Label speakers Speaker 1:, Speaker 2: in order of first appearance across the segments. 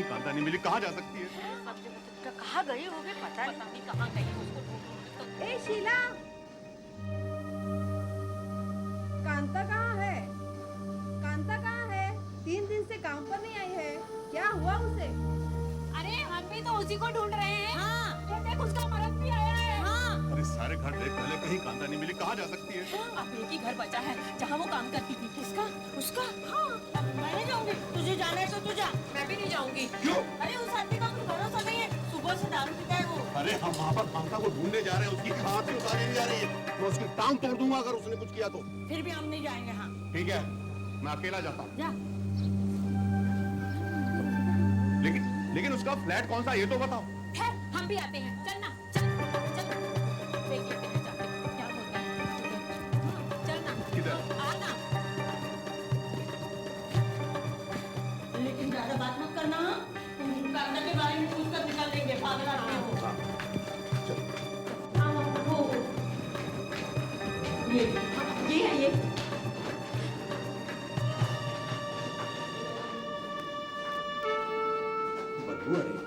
Speaker 1: कांता नहीं मिली, कहाँ जा सकती है?
Speaker 2: सब जगह कहाँ गई होगी, पता नहीं कहाँ गई उसको ढूंढ।
Speaker 3: ए शीला, कांता कहाँ है? कांता कहाँ है? 3 दिन से काम पर नहीं आई है, क्या हुआ उसे?
Speaker 2: अरे हम भी तो उसी को ढूंढ रहे हैं।
Speaker 3: हाँ।
Speaker 2: ये देख उसका मर्द भी आया है।
Speaker 3: हाँ।
Speaker 1: अरे सारे घर देख पहले, कहीं कांता नहीं मिली, कहाँ जा सकती है?
Speaker 2: अब एक ही घर बचा है जहाँ वो काम करती थी। किसका? उसका? हाँ। मैं नहीं जाऊंगी।
Speaker 3: तुझे जाना है तो तू जा।
Speaker 2: मैं भी नहीं जाऊंगी।
Speaker 1: क्यों?
Speaker 2: अरे उस आदमी का कुछ भरोसा नहीं है, सुबह से दारू पीता है वो।
Speaker 1: अरे हम वहाँ पर कांता को ढूंढने जा रहे हैं, उसकी हाथ से उतारी नहीं जा रही है। मैं उसकी टांग तोड़ दूंगा अगर उसने कुछ किया तो।
Speaker 2: फिर भी हम नहीं जाएंगे। हाँ
Speaker 1: ठीक है, मैं अकेला जाता हूँ।
Speaker 2: जा।
Speaker 1: लेकिन उसका फ्लैट कौन सा, ये तो बताओ।
Speaker 2: खैर हम भी आते हैं, चलना चल चल देख लेते हैं जाके क्या बोलते हैं। चलना
Speaker 1: किधर?
Speaker 2: आना, लेकिन ज्यादा बात मत करना। कांता के बारे में पूछकर निकल देंगे, पागल आदमी हो। हाँ हो ये है ये।
Speaker 1: बदबू आ रही है।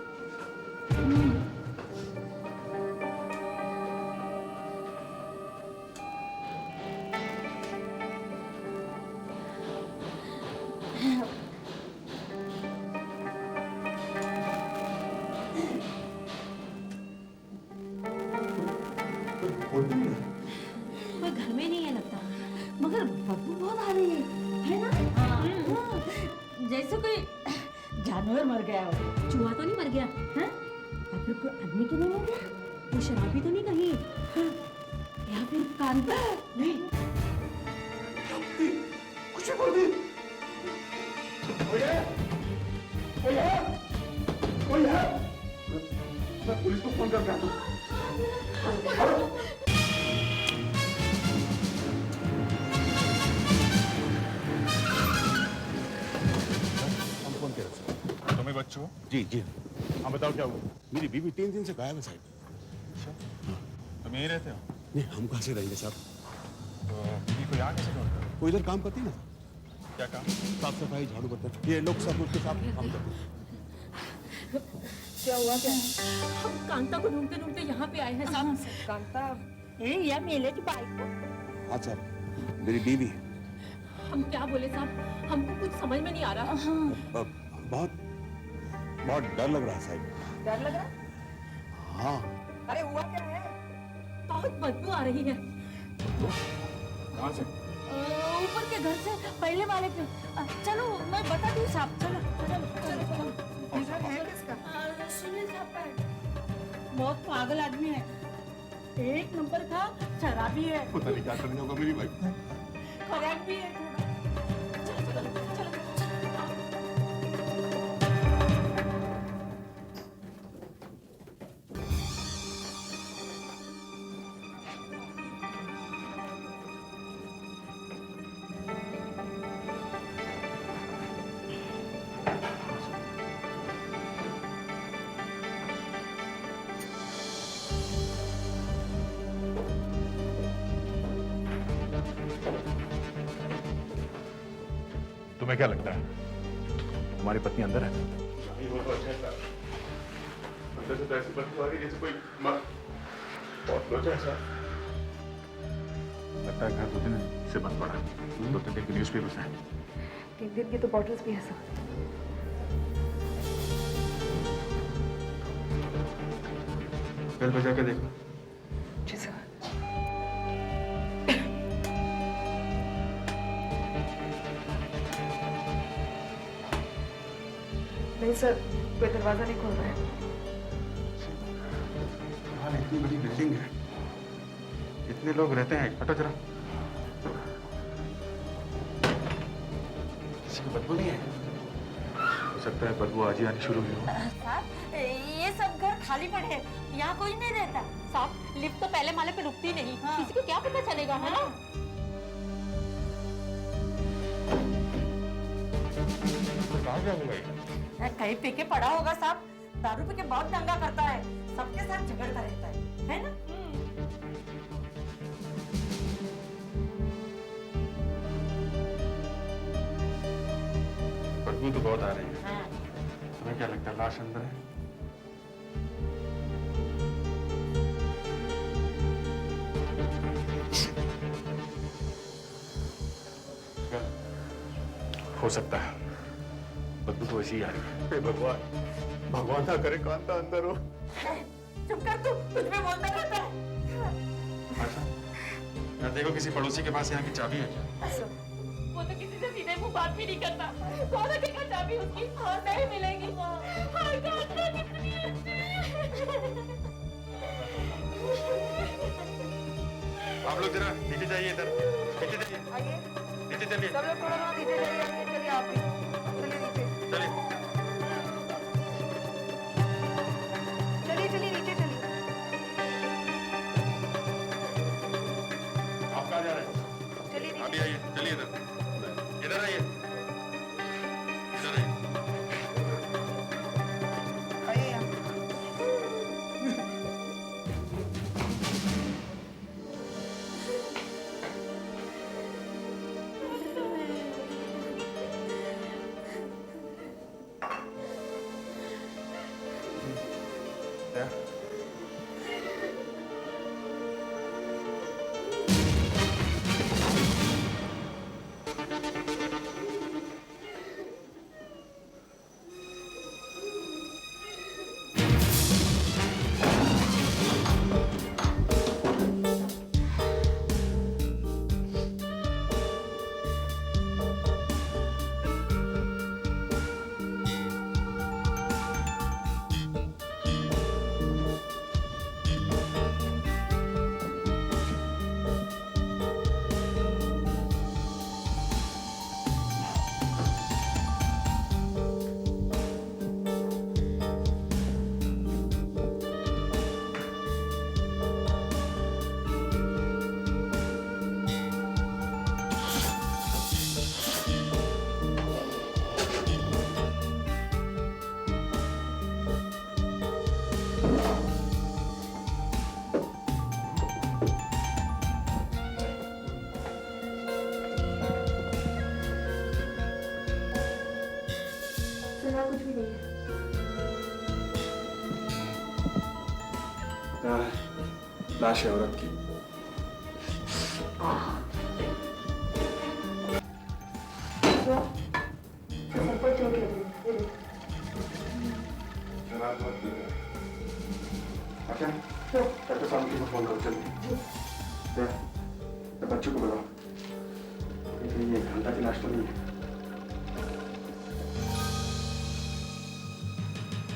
Speaker 3: कोई घर में नहीं है लगता, मगर बदबू बहुत आ रही है ना? हाँ। जैसे कोई जानवर मर गया हो। चूहा तो नहीं मर गया है? या फिर कोई आदमी तो नहीं मर गया? कोई शराबी तो नहीं कहीं? हाँ। या फिर कांता? नहीं।
Speaker 1: कुछ बोल दी। कोई है? कोई है? कोई है? मैं पुलिस को फोन करता हूँ। हम फोन कर रहे
Speaker 4: तुम्हें बच्चों?
Speaker 1: जी जी।
Speaker 4: हाँ बताओ क्या हुआ?
Speaker 1: मेरी बीवी 3 दिन से गायब है साहब।
Speaker 4: तुम यहीं रहते हो?
Speaker 1: नहीं, हम कहाँ से रहेंगे साहब?
Speaker 4: तो बीवी को यहाँ कैसे ढूंढते हो?
Speaker 1: वो इधर काम करती ना,
Speaker 4: क्या काम?
Speaker 1: साफ सफाई, झाड़ू बर्तन, ये लोग सब उसके साथ काम करते हैं।
Speaker 3: क्या हुआ क्या?
Speaker 2: हम कांता को ढूंढते ढूंढते यहाँ पे आए हैं साहब।
Speaker 3: कांता या मेले की बाइक को?
Speaker 1: हाँ साहब, मेरी बीवी है।
Speaker 2: हम क्या बोले साहब, हमको कुछ समझ में नहीं आ रहा।
Speaker 1: बहुत बहुत डर लग रहा है साहब।
Speaker 3: डर लग रहा?
Speaker 1: हाँ।
Speaker 3: अरे हुआ क्या है?
Speaker 2: बहुत बदबू आ रही है।
Speaker 4: कहाँ से?
Speaker 2: ऊपर के घर से, पहले वाले पे। चलो मैं बता दूँ साहब, चलो चलो चलो चलो।
Speaker 3: घर है किसका?
Speaker 2: सुनील साहब का है। बहुत पागल आदमी है, 1 नंबर का शराबी है,
Speaker 1: पता नहीं क्या करने होगा मेरी वाइफ।
Speaker 2: खराब भी है थोड़ा। चलो चलो चलो।
Speaker 4: तुम्हें क्या लगता है तुम्हारी पत्नी अंदर है?
Speaker 1: अंदर से तो ऐसी बदबू आ रही है जैसे कोई बहुत लोचा है सर।
Speaker 4: लगता है घर 2 दिन से बंद पड़ा, 2-3 दिन की न्यूज़पेपर्स हैं।
Speaker 3: 3 दिन की तो बॉटल्स भी है सर।
Speaker 4: बेल बजा के देखो।
Speaker 3: जी सर। नहीं सर, कोई दरवाजा नहीं खोल रहा है।
Speaker 4: यहाँ इतनी बड़ी बिल्डिंग है, इतने लोग रहते हैं, हटो जरा। किसी को बदबू नहीं है? हो सकता है बदबू आज ही आनी शुरू हुई हो।
Speaker 2: साहब ये सब घर खाली पड़े हैं, यहाँ कोई नहीं रहता। साहब लिफ्ट तो पहले माले पे रुकती नहीं। किसी को क्या पता चलेगा, है ना?
Speaker 4: कहाँ गया होगा ये?
Speaker 2: कहीं पी के पड़ा होगा साहब, दारू पी के बहुत दंगा करता है, सबके साथ झगड़ता रहता है ना?
Speaker 4: बदबू तो बहुत आ रही है।
Speaker 2: हाँ।
Speaker 4: तुम्हें
Speaker 1: तुम्हें क्या लगता है लाश अंदर है? क्या?
Speaker 4: हो सकता है, बदबू तो वैसी ही आ रही है।
Speaker 1: हे भगवान, भगवान ना करे कांता अंदर हो।
Speaker 2: चुप कर तू, कुछ भी बोलता रहता है।
Speaker 1: आशा, यार देखो किसी पड़ोसी के पास यहाँ की चाबी है क्या?
Speaker 2: वो तो किसी से सीधे मुंह बात भी नहीं करता। कौन रखेगा चाबी उसकी? और नहीं मिलेगी। हाय कांता कितनी अच्छी है।
Speaker 1: आप लोग जरा नीचे जाइए, इधर नीचे जाइए,
Speaker 5: आइए
Speaker 1: नीचे चलिए,
Speaker 5: सब लोग थोड़ा थोड़ा नीचे जाइए। आइए, चलिए आप भी चलिए नीचे,
Speaker 1: चलिए।
Speaker 5: चलिए नीचे चलिए।
Speaker 1: आप कहाँ जा रहे हैं?
Speaker 5: चलिए
Speaker 1: आप भी
Speaker 5: नीचे।
Speaker 1: आइए, चलिए इधर, इधर आइए, इधर आइए।
Speaker 5: आइए यहाँ।
Speaker 1: क्या?
Speaker 5: सुना कुछ भी नहीं है।
Speaker 1: लाश है औरत की।
Speaker 5: सर पर चोट लगी है।
Speaker 1: शराब मत पीना। अच्छा, डॉक्टर साहब को फोन करो जल्दी। बच्चों को बुलाओ। ये घंटा की लाश तो नहीं है।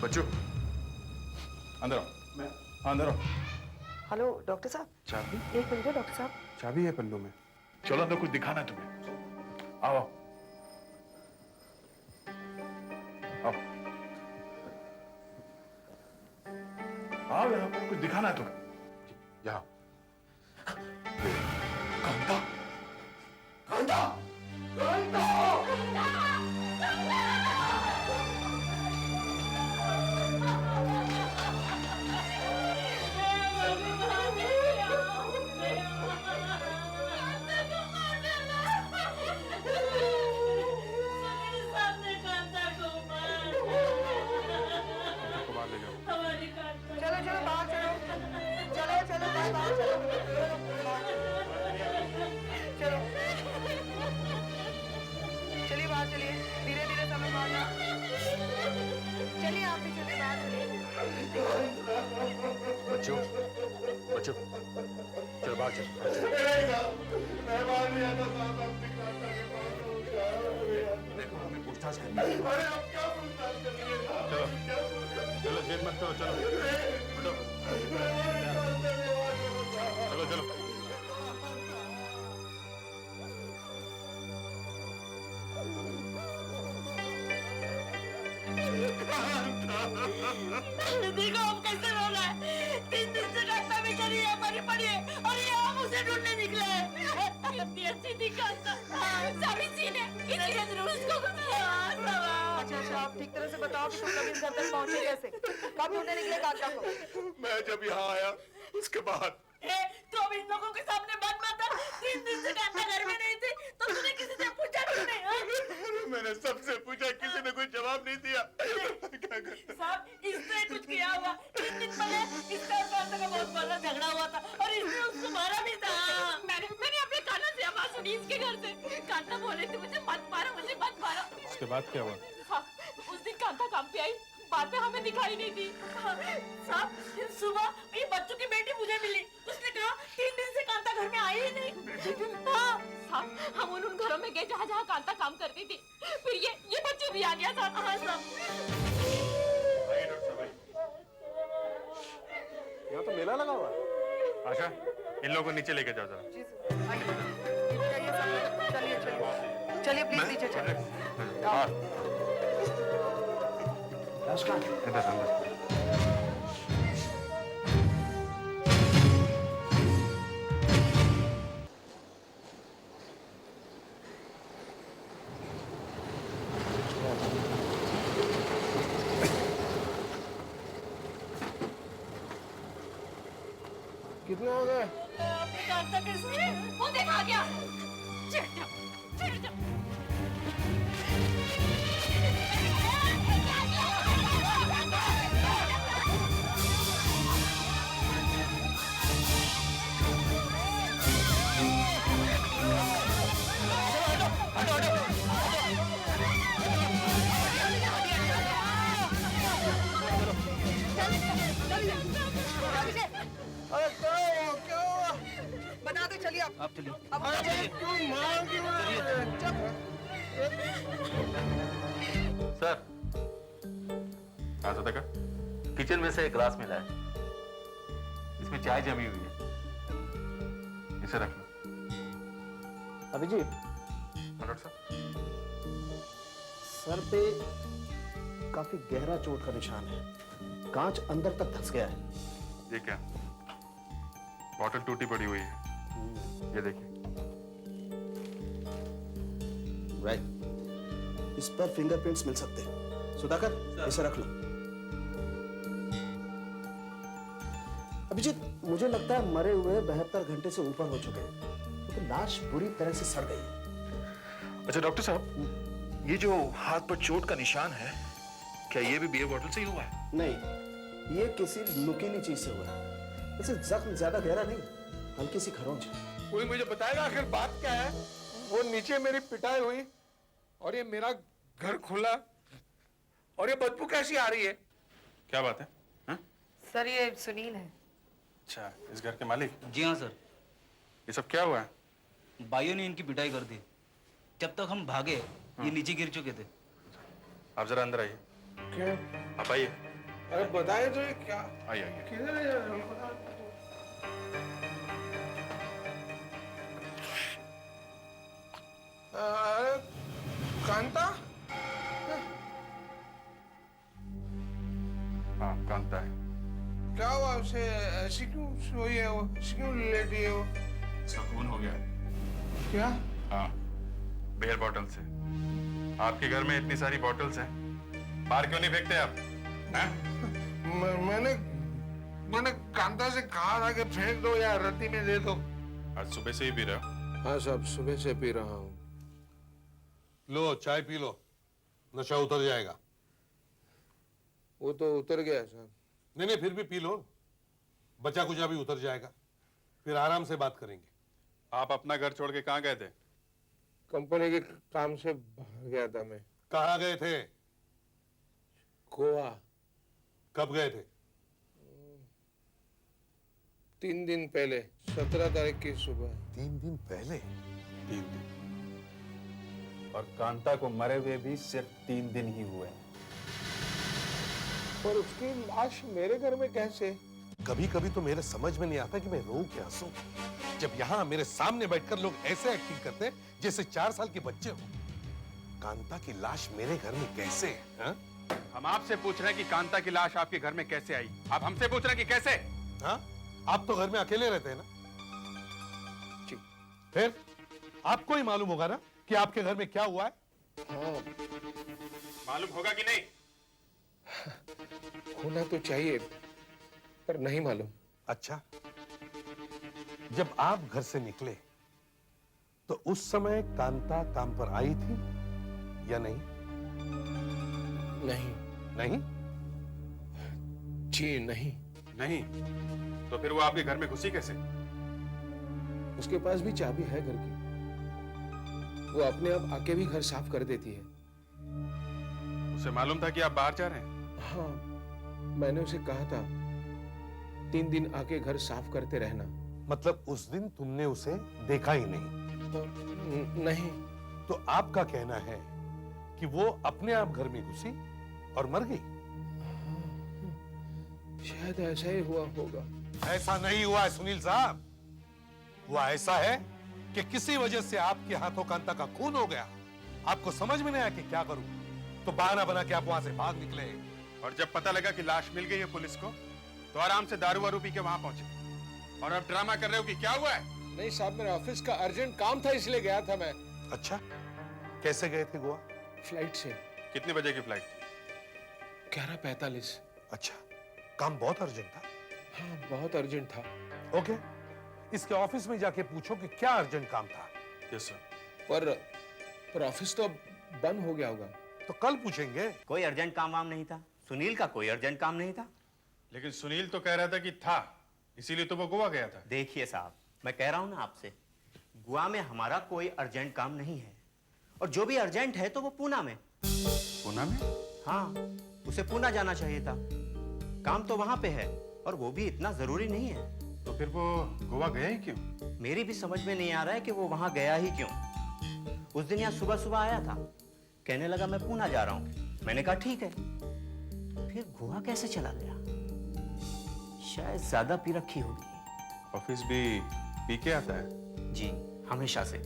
Speaker 1: बच्चों, अंदर आओ। मैं अंदर आओ।
Speaker 5: हेलो डॉक्टर साहब,
Speaker 1: चाबी?
Speaker 5: एक मिनट है डॉक्टर साहब।
Speaker 1: चाबी है पल्लू में।
Speaker 4: चलो अंदर कुछ दिखाना है तुम्हें। आओ आओ आओ आओ, यहाँ पर कुछ दिखाना है तुम्हें। यहाँ कांता, कांता, कांता।
Speaker 5: चलो चलो बाहर चलो, चलो चलो बाहर चलो, चलो चलिए बाहर चलिए, धीरे धीरे सब लोग बाहर जाओ। चलिए आप भी चलिए बाहर चलिए।
Speaker 4: बच्चों, बच्चों, चलो बाहर चलो।
Speaker 1: मैं बाहर नहीं आता साहब, अपनी कांता के पास हो गया।
Speaker 4: देखो हमें पूछताछ करनी है।
Speaker 1: अरे अब क्या पूछताछ करेंगे साहब?
Speaker 4: चलो
Speaker 1: क्या पूछताछ?
Speaker 4: चलो, जेल मत करो, चलो चलो चलो।
Speaker 2: देखो अब कैसे रो रहा है। 3 दिन से रास्ता में चली है, मरी पड़ी है, और ये हम उसे ढूंढने निकले हैं। कितनी अच्छी थी कांता, सभी सीने इसीलिए जरूर उसको कुछ किया।
Speaker 5: अच्छा अच्छा, आप ठीक तरह से बताओ कि तुम लोग इस घर तक पहुंचे कैसे? कब ढूंढने निकले कांता को?
Speaker 1: मैं जब यहाँ आया उसके बाद
Speaker 2: तो अब इन लोगों के सामने बात मत कर। 3 दिन से कांता घर में नहीं थी, तो तूने किसी से पूछा क्यों नहीं?
Speaker 1: मैंने सबसे पूछा, किसी ने कोई जवाब नहीं दिया।
Speaker 4: उसके बाद क्या हुआ?
Speaker 2: साहब, उस दिन कांता काम पे आई, बाद में हमें दिखाई नहीं दी। साहब, सुबह ये बच्चों की बेटी मुझे मिली, उसने कहा 3 दिन से कांता घर में आई ही नहीं। हाँ साहब, हम उन घरों में गए जहाँ जहाँ कांता काम करती थी, फिर ये बच्चों भी आ गया साहब। हाँ साहब।
Speaker 1: यहाँ तो मेला लगा हुआ है।
Speaker 4: आशा, इन लोगों को नीचे लेके जाओ जरा।
Speaker 5: जी सर, आइए। जाइए सब लोग। चलिए चलिए चलिए प्लीज नीचे चलिए।
Speaker 4: हाँ,
Speaker 1: नमस्कार।
Speaker 4: अंदर अंदर।
Speaker 1: कितने हो गए?
Speaker 2: आपने कांता किसने? वो देखा गया। चिढ़ जाओ, चिढ़ जाओ।
Speaker 1: अरे क्या हुआ?
Speaker 5: बता दो, चलिए आप
Speaker 6: चलिए।
Speaker 5: अब
Speaker 1: अरे क्यों मार क्यों रहे हो?
Speaker 4: सर, हाँ सदा का
Speaker 6: किचन में से एक ग्लास मिला है, इसमें चाय जमी हुई है।
Speaker 4: इसे रख लो।
Speaker 1: अभिजीत,
Speaker 4: डॉक्टर साहब,
Speaker 1: सर पे काफी गहरा चोट का निशान है। कांच अंदर तक धंस गया है।
Speaker 4: ये क्या? बॉटल टूटी पड़ी हुई है, ये देखिए।
Speaker 1: राइट, इस पर फिंगरप्रिंट्स मिल सकते हैं। सुधाकर, इसे रख लो। अभिजीत, मुझे लगता है मरे हुए 72 घंटे से ऊपर हो चुके हैं, तो लाश बुरी तरह से सड़ गई है।
Speaker 4: अच्छा डॉक्टर साहब, ये जो हाथ पर चोट का निशान है, क्या ये भी बियर बॉटल से ही हुआ है?
Speaker 1: नहीं, ये किसी नुकीली चीज से हुआ है। वैसे जख्म ज्यादा गहरा नहीं, हल्की सी खरोंच है।
Speaker 7: कोई मुझे बताएगा आखिर बात क्या है? वो नीचे मेरी पिटाई हुई और ये मेरा घर खुला और ये बदबू कैसी आ रही है?
Speaker 4: क्या बात है? हाँ?
Speaker 5: सर, ये सुनील है।
Speaker 4: अच्छा, इस घर के मालिक?
Speaker 6: जी हाँ सर,
Speaker 4: ये सब क्या हुआ है?
Speaker 6: भाइयों ने इनकी पिटाई कर दी। जब तक हम भागे ये नीचे गिर चुके थे।
Speaker 4: आप जरा अंदर आइए।
Speaker 7: क्या?
Speaker 4: आप आइए।
Speaker 7: अरे बताए तो, ये क्या?
Speaker 4: आइए आइए।
Speaker 7: किधर है यार? अरे कांता?
Speaker 4: हाँ, कांता है।
Speaker 7: क्या हुआ उसे? ऐसी क्यों सोई है वो? ऐसी क्यों लेटी है वो?
Speaker 4: इसका खून हो गया है।
Speaker 7: क्या?
Speaker 4: हाँ, बियर बॉटल से। आपके घर में इतनी सारी बॉटल्स हैं, बाहर क्यों नहीं फेंकते आप? हैं?
Speaker 7: मैंने कांता से कहा था कि फेंक दो या रत्ती में दे दो।
Speaker 4: आज सुबह से ही पी रहे हो?
Speaker 7: हाँ साहब, सुबह से पी रहा हूँ।
Speaker 8: लो चाय पी लो, नशा उतर जाएगा।
Speaker 7: वो तो उतर गया साहब।
Speaker 8: नहीं नहीं, फिर भी पी लो, बचा कुचा भी उतर जाएगा। फिर आराम से बात करेंगे।
Speaker 4: आप अपना घर छोड़ के कहाँ गए थे?
Speaker 7: कंपनी के काम से बाहर गया था मैं।
Speaker 8: कहाँ गए थे?
Speaker 7: गोवा।
Speaker 8: कब गए थे?
Speaker 7: 3 दिन पहले, 17 तारीख की सुबह।
Speaker 8: 3 दिन पहले?
Speaker 4: 3 दिन। और कांता को मरे हुए भी सिर्फ 3 दिन ही हुए हैं।
Speaker 7: और उसकी लाश मेरे घर में कैसे?
Speaker 8: कभी कभी तो मेरे समझ में नहीं आता कि मैं रो क्या हंसूं। जब यहाँ मेरे सामने बैठकर लोग ऐसे एक्टिंग करते हैं जैसे 4 साल के बच्चे हो। कांता की लाश मेरे घर में कैसे है? हाँ?
Speaker 4: हम आपसे पूछ रहे हैं कि कांता की लाश आपके घर में कैसे आई? आप हमसे पूछ रहे हैं कि कैसे?
Speaker 8: हाँ? आप तो घर में अकेले रहते हैं ना?
Speaker 7: जी।
Speaker 8: फिर आपको ही मालूम होगा ना कि आपके घर में क्या हुआ है?
Speaker 7: हाँ,
Speaker 4: मालूम होगा कि नहीं?
Speaker 7: होना तो चाहिए, पर नहीं मालूम।
Speaker 8: अच्छा, जब आप घर से निकले तो उस समय कांता काम पर आई थी या नहीं?
Speaker 7: नहीं।
Speaker 8: नहीं?
Speaker 7: जी नहीं।
Speaker 4: नहीं? तो फिर वो आपके घर में घुसी कैसे?
Speaker 7: उसके पास भी चाबी है घर की। वो अपने आप आके भी घर साफ कर देती है।
Speaker 4: उसे मालूम था कि आप बाहर जा रहे हैं?
Speaker 7: हाँ, मैंने उसे कहा था 3 दिन आके घर साफ करते रहना।
Speaker 8: मतलब उस दिन तुमने उसे देखा ही नहीं?
Speaker 7: तो नहीं।
Speaker 8: तो आपका कहना है कि वो अपने आप घर में घुसी और मर गई?
Speaker 7: शायद ऐसा ही हुआ होगा।
Speaker 8: ऐसा नहीं हुआ है सुनील साहब। हुआ ऐसा है कि किसी वजह से आपके हाथों कांता का खून हो गया। आपको समझ में नहीं आया कि क्या करूं, तो बहाना बना के आप वहां से भाग निकले।
Speaker 4: और जब पता लगा कि लाश मिल गई है पुलिस को, तो आराम से दारू वारू पी के वहां पहुंचे। और अब ड्रामा कर रहे हो कि क्या हुआ है?
Speaker 7: नहीं साहब, मेरे ऑफिस का अर्जेंट काम था इसलिए गया था मैं।
Speaker 8: अच्छा, कैसे गए थे गोवा?
Speaker 7: फ्लाइट से।
Speaker 4: कितने बजे की फ्लाइट थी?
Speaker 7: 11:45।
Speaker 8: अच्छा, काम बहुत अर्जेंट था?
Speaker 7: हाँ, बहुत अर्जेंट था।
Speaker 8: ओके, इसके ऑफिस में जाके पूछो कि क्या अर्जेंट काम था।
Speaker 4: Yes sir.
Speaker 7: पर ऑफिस तो बंद हो गया होगा।
Speaker 8: तो कल पूछेंगे।
Speaker 9: कोई अर्जेंट काम वाम नहीं था। सुनील का कोई अर्जेंट काम नहीं था।
Speaker 4: लेकिन सुनील तो कह रहा था कि था, इसीलिए तो वो गोवा गया था।
Speaker 9: देखिए साहब, मैं कह रहा हूं ना आपसे, गोवा में हमारा कोई अर्जेंट काम नहीं है। और जो भी अर्जेंट है तो वो पूना में।
Speaker 4: पूना में?
Speaker 9: हाँ, उसे पूना जाना चाहिए था। काम तो वहां पे है, और वो भी इतना जरूरी नहीं है।
Speaker 4: तो फिर वो गोवा गया ही क्यों?
Speaker 9: मेरी भी समझ में नहीं आ रहा है कि वो वहां गया ही क्यों। उस दिन यहाँ सुबह सुबह आया था, कहने लगा मैं पूना जा रहा हूं। मैंने कहा ठीक है। फिर गोवा कैसे चला गया? शायद ज्यादा पी रखी होगी।
Speaker 4: ऑफिस भी पी के आता है?
Speaker 9: जी, हमेशा से।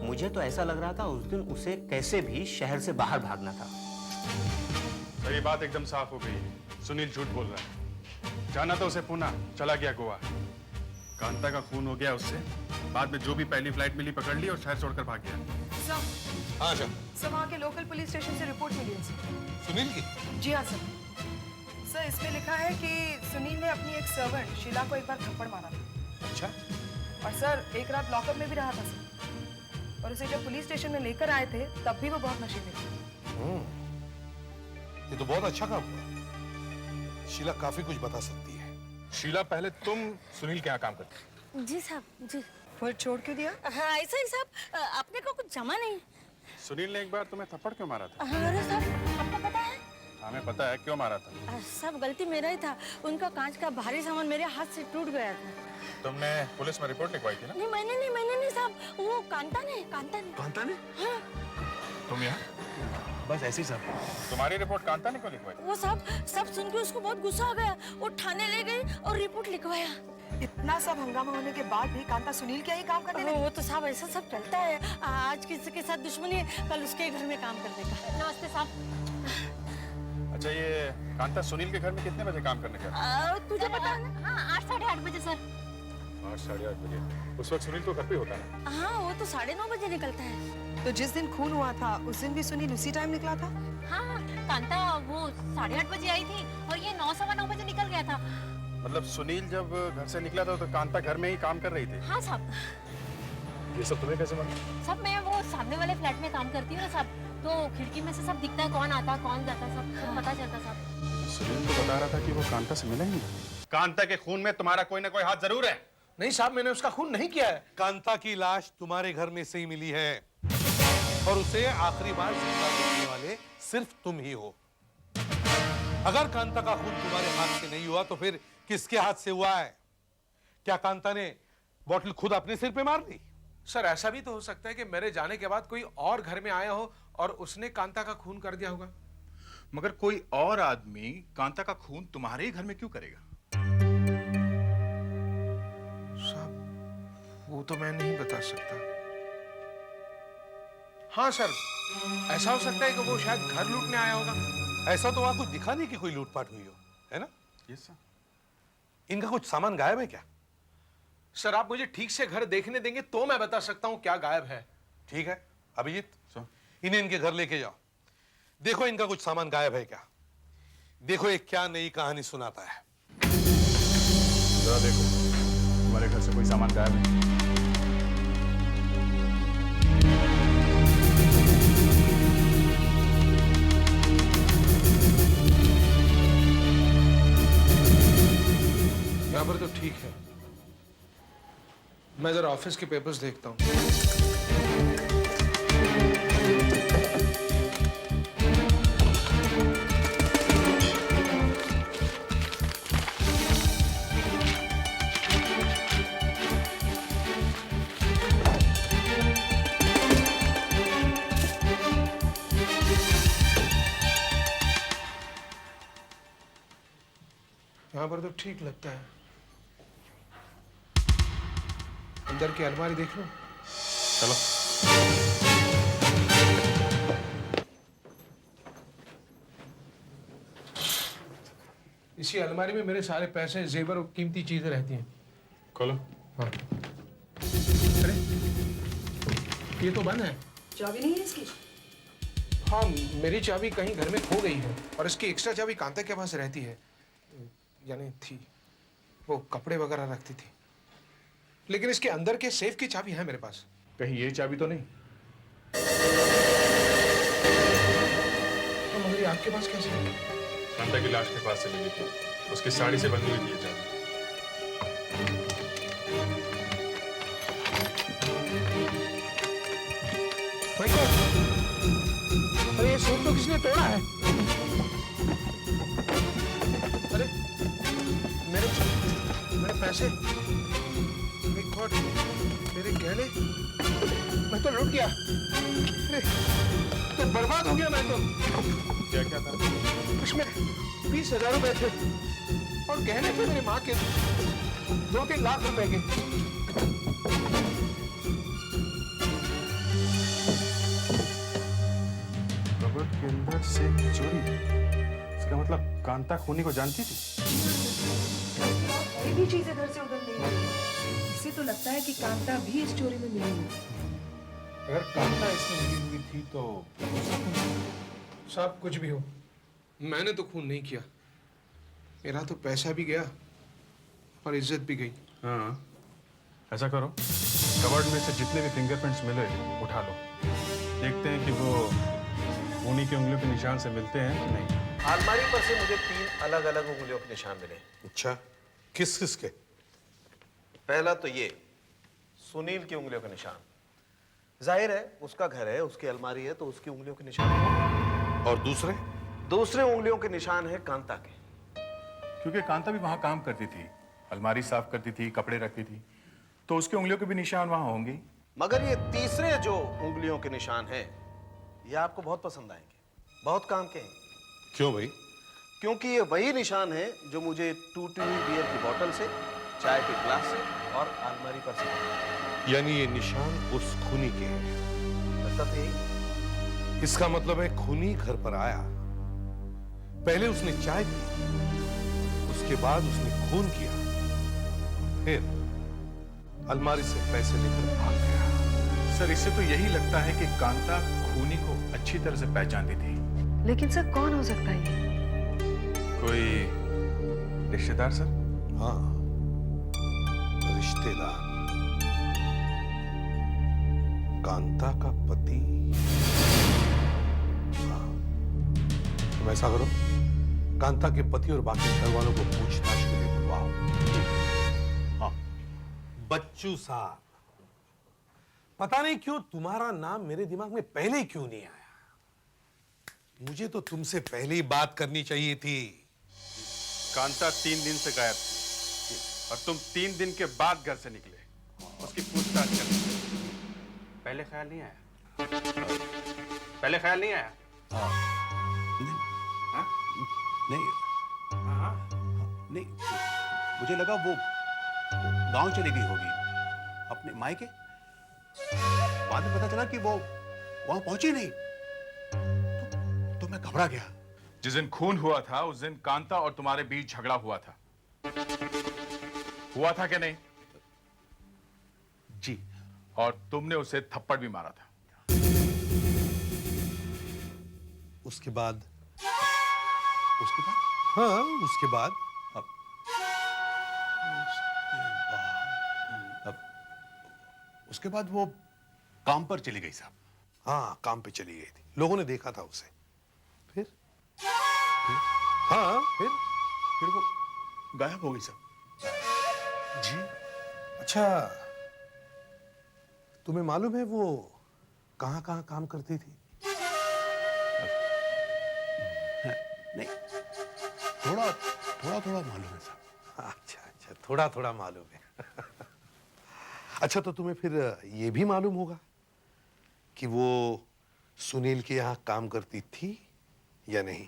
Speaker 9: मुझे तो ऐसा लग रहा था उस दिन उसे कैसे भी शहर से बाहर भागना था।
Speaker 4: तो ये बात एकदम साफ हो गई। सुनील झूठ बोल रहा है। जाना तो उसे पूना, चला गया गोवा। कांता का खून हो गया उससे, बाद में जो भी पहली फ्लाइट मिली पकड़ ली और शहर छोड़कर भाग गया।
Speaker 5: सर,
Speaker 8: हाँ सर।
Speaker 5: सर वहाँ के लोकल पुलिस स्टेशन से रिपोर्ट मिली है सर।
Speaker 8: सुनील की?
Speaker 5: जी हाँ सर। सर इसमें लिखा है कि सुनील ने अपनी एक सर्वेंट शीला को एक बार थप्पड़ मारा था।
Speaker 8: अच्छा।
Speaker 5: और सर एक रात लॉकअप में भी रहा था सर। और उसे जब पुलिस स्टेशन में लेकर आए थे तब भी वो बहुत नशे में थी।
Speaker 8: ये तो बहुत अच्छा काम हुआ। शीला काफी कुछ बता सकती है।
Speaker 1: शीला, पहले तुम सुनील के यहाँ काम करती?
Speaker 3: जी साहब, जी।
Speaker 5: फिर छोड़ क्यों दिया?
Speaker 3: हाँ ऐसा ही साहब, अपने को कुछ जमा नहीं।
Speaker 4: सुनील ने एक बार तुम्हें थप्पड़ क्यों मारा था?
Speaker 3: अरे साहब, आपको पता है?
Speaker 4: हमें पता है क्यों मारा था।
Speaker 3: सब गलती मेरा ही था। उनका कांच का भारी सामान मेरे हाथ से टूट गया था।
Speaker 4: तुमने पुलिस में रिपोर्ट लिखवाई थी ना?
Speaker 3: नहीं मैंने नहीं साहब, वो कांता ने। हाँ।
Speaker 4: तुम यहाँ?
Speaker 1: बस ऐसे ही सर।
Speaker 4: तुम्हारी रिपोर्ट कांता ने क्यों लिखवाई?
Speaker 3: वो साहब सब सुन के उसको बहुत गुस्सा आ गया। वो थाने ले गई और रिपोर्ट लिखवाया।
Speaker 5: इतना सब हंगामा होने के बाद भी कांता सुनील क्या ही काम करने लगी?
Speaker 3: वो तो साहब ऐसा सब चलता है। आज किसी के साथ दुश्मनी है, कल उसके घर में काम करने का। नमस्ते साहब।
Speaker 4: अच्छा, ये कांता सुनील के घर में कितने बजे काम करने गया?
Speaker 3: तुझे पता है ना? हाँ, 8 साढ़े 8 बजे सर।
Speaker 4: 8 साढ़े 8 बजे? उस वक्त सुनील तो घर पे होता है।
Speaker 3: हाँ, वो तो 9:30 बजे निकलता है।
Speaker 5: तो जिस दिन खून हुआ था उस दिन भी सुनील उसी टाइम निकला था?
Speaker 2: हाँ, कांता वो 8:30 बजे आई थी और ये 9 सवा 9 बजे निकल गया था।
Speaker 4: मतलब सुनील जब घर से निकला था तो कांता घर में ही काम कर रही थी?
Speaker 2: हाँ साहब।
Speaker 4: ये सब तुम्हें कैसे मालूम?
Speaker 2: सब मैं वो सामने वाले फ्लैट में काम करती हूँ ना साहब, तो खिड़की में से सब दिखता है, कौन आता कौन जाता, सब पता चलता साहब।
Speaker 4: सुनील तो बता रहा था कि वो कांता से मिला ही नहीं। कांता के खून में तुम्हारा कोई ना कोई हाथ जरूर है।
Speaker 7: नहीं साहब, मैंने उसका खून नहीं किया है।
Speaker 8: कांता की लाश तुम्हारे घर में से ही मिली है और उसे आखिरी बार जिंदा देखने वाले सिर्फ तुम ही हो। अगर कांता का खून तुम्हारे हाथ से नहीं हुआ तो फिर किसके हाथ से हुआ है? क्या कांता ने बोतल खुद अपने सिर पे मार दी?
Speaker 7: सर ऐसा भी तो हो सकता है कि मेरे जाने के बाद कोई और घर में आया हो और उसने कांता का खून कर दिया होगा।
Speaker 1: मगर कोई और आदमी कांता का खून तुम्हारे ही घर में क्यों करेगा?
Speaker 7: साहब वो तो मैं नहीं बता सकता। हाँ सर, ऐसा हो सकता है कि वो शायद घर लूटने आया होगा।
Speaker 8: ऐसा तो वहां कुछ दिखा नहीं कि कोई लूटपाट हुई हो, है ना?
Speaker 4: Yes sir.
Speaker 8: इनका कुछ सामान गायब है क्या?
Speaker 7: सर आप मुझे ठीक से घर देखने देंगे तो मैं बता सकता हूँ क्या गायब है।
Speaker 8: ठीक है अभिजीत,
Speaker 4: सर।
Speaker 8: इन्हें इनके घर लेके जाओ। देखो इनका कुछ सामान गायब है क्या। देखो ये क्या नई कहानी सुनाता है।
Speaker 1: जरा देखो, तुम्हारे घर से कोई सामान गायब है?
Speaker 7: यहाँ पर तो ठीक है। मैं जरा ऑफिस के पेपर्स देखता हूँ। यहाँ पर तो ठीक लगता है। अंदर की अलमारी देख लो।
Speaker 4: चलो।
Speaker 7: इसी अलमारी में मेरे सारे पैसे, जेवर और कीमती चीजें रहती हैं।
Speaker 4: खोलो।
Speaker 7: हाँ। अरे ये तो बंद है।
Speaker 5: चाबी नहीं है इसकी?
Speaker 7: हाँ, मेरी चाबी कहीं घर में खो गई है और इसकी एक्स्ट्रा चाबी कांता के पास रहती है, यानी थी। वो कपड़े वगैरह रखती थी। लेकिन इसके अंदर के सेफ की चाबी है मेरे पास।
Speaker 4: कहीं ये चाबी तो नहीं?
Speaker 7: तो मगर ये आपके पास कैसे है?
Speaker 4: कांता की लाश के पास से मिली थी, उसकी साड़ी से बंधी हुई थी ये चाबी।
Speaker 7: भाई कौन? अरे ये सूट तो किसने तोड़ा है? अरे मेरे पैसे, मेरे गॉड, मेरे गहने, मैं तो लुट गया। अरे तो बर्बाद हो गया मैं तो।
Speaker 4: क्या क्या था?
Speaker 7: उसमें 20,000 रुपए थे और गहने थे मेरी माँ के 2-3 लाख रुपए के।
Speaker 4: कबर्ड के अंदर से चोरी। इसका मतलब कांता खूनी को जानती थी?
Speaker 5: कोई भी चीज इधर से उधर नहीं गई। इसे तो लगता है कि कांता भी इस चोरी में मिली हुई।
Speaker 7: अगर कांता इसमें मिली हुई थी तो सब कुछ भी हो, मैंने तो खून नहीं किया। मेरा तो पैसा भी गया और इज्जत भी गई।
Speaker 4: हाँ, ऐसा करो, कबर्ड में से जितने भी फिंगरप्रिंट्स मिले उठा लो। देखते हैं कि वो खूनी की उंगलियों के निशान से मिलते हैं कि नहीं।
Speaker 8: अलमारी पर से मुझे 3 अलग-अलग उंगलियों के निशान मिले। अच्छा, किस किस के? पहला तो ये सुनील की उंगलियों के निशान। जाहिर है उसका घर है, उसकी अलमारी है, तो उसकी उंगलियों के निशान है। और दूसरे उंगलियों के निशान है कांता के।
Speaker 10: क्योंकि कांता भी वहां काम करती थी, अलमारी साफ करती थी, कपड़े रखती थी, तो उसकी उंगलियों के भी निशान वहां होंगे।
Speaker 8: मगर ये तीसरे जो उंगलियों के निशान हैं, ये आपको बहुत पसंद आएंगे, बहुत काम के हैं। क्यों भाई? क्योंकि ये वही निशान है जो मुझे टूटी हुई बियर की बोतल से, चाय के ग्लास से और अलमारी पर से। यानी ये निशान उस खूनी के हैं। मतलब यही? इसका मतलब है खूनी घर पर आया, पहले उसने चाय पी, उसके बाद उसने खून किया, फिर अलमारी से पैसे लेकर भाग गया।
Speaker 10: सर, इससे तो यही लगता है कि कांता खूनी को अच्छी तरह से पहचानती थी।
Speaker 5: लेकिन सर कौन हो सकता है ये?
Speaker 4: कोई रिश्तेदार सर?
Speaker 8: हाँ, रिश्तेदार, कांता का पति। हाँ, तुम ऐसा करो, कांता के पति और बाकी घर वालों को पूछताछ के लिए बुलवाओ। हाँ, बच्चू साहब, पता नहीं क्यों तुम्हारा नाम मेरे दिमाग में पहले ही क्यों नहीं आया। मुझे तो तुमसे पहले ही बात करनी चाहिए थी।
Speaker 4: कांता 3 दिन से गायब थी और तुम 3 दिन के बाद घर से निकले उसकी पूछताछ करने। पहले ख्याल नहीं आया? पहले ख्याल नहीं आया?
Speaker 10: नहीं, मुझे लगा वो गांव चली गई होगी अपने मायके। बाद में पता चला कि वो वहां पहुंची नहीं, तो मैं घबरा गया।
Speaker 4: जिस दिन खून हुआ था उस दिन कांता और तुम्हारे बीच झगड़ा हुआ था कि नहीं?
Speaker 10: जी।
Speaker 4: और तुमने उसे थप्पड़ भी मारा था।
Speaker 8: उसके बाद?
Speaker 10: हाँ,
Speaker 8: उसके बाद
Speaker 10: उसके बाद वो काम पर चली गई साहब।
Speaker 8: हाँ, काम पे चली गई थी, लोगों ने देखा था उसे। फिर? हाँ,
Speaker 10: फिर वो गायब हो गई साहब।
Speaker 8: जी। अच्छा, तुम्हें मालूम है वो कहाँ काम करती थी?
Speaker 10: नहीं, थोड़ा मालूम है साहब।
Speaker 8: अच्छा, थोड़ा मालूम है। अच्छा, तो तुम्हें फिर ये भी मालूम होगा कि वो सुनील के यहाँ काम करती थी या नहीं?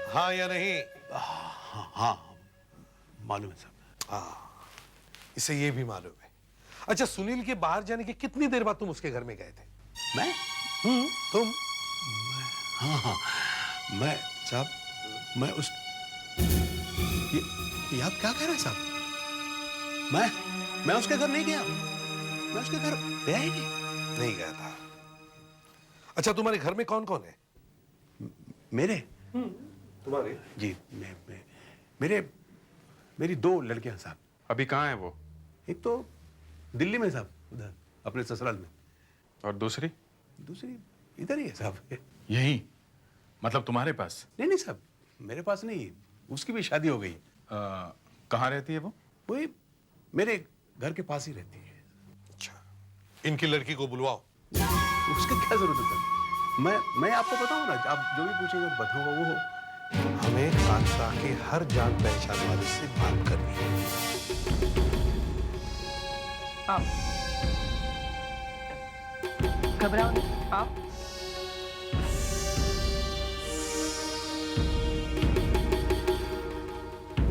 Speaker 8: हाँ या नहीं?
Speaker 10: हाँ हाँ मालूम है साहब।
Speaker 8: हाँ, इसे ये भी मालूम है। अच्छा, सुनील के बाहर जाने के कितनी देर बाद तुम उसके घर में गए थे?
Speaker 10: मैं?
Speaker 8: तुम?
Speaker 10: हाँ हाँ, मैं साहब, मैं उस ये आप क्या कह रहे हैं साहब? मैं उसके घर नहीं गया। मैं उसके घर गया ही
Speaker 8: नहीं गया था। अच्छा, तुम्हारे घर में कौन कौन है?
Speaker 10: मेरे
Speaker 8: तुम्हारे?
Speaker 10: जी, मेरी 2 लड़कियां साहब।
Speaker 4: अभी कहाँ है वो?
Speaker 10: एक तो दिल्ली में साहब, उधर अपने ससुराल में।
Speaker 4: और दूसरी?
Speaker 10: दूसरी इधर ही है साहब।
Speaker 4: यही मतलब तुम्हारे पास?
Speaker 10: नहीं साहब, मेरे पास नहीं, उसकी भी शादी हो गई।
Speaker 4: कहाँ रहती है वो?
Speaker 10: वही मेरे घर के पास ही रहती है।
Speaker 8: अच्छा, इनकी लड़की को बुलवाओ।
Speaker 10: उसकी क्या जरूरत है साहब? मैं आपको बताऊंगा ना, आप जो भी पूछेंगे बताऊंगा। वो
Speaker 8: हमें कांता के हर जान पहचान वाले से बात करनी है।
Speaker 5: आप घबराओ नहीं, आप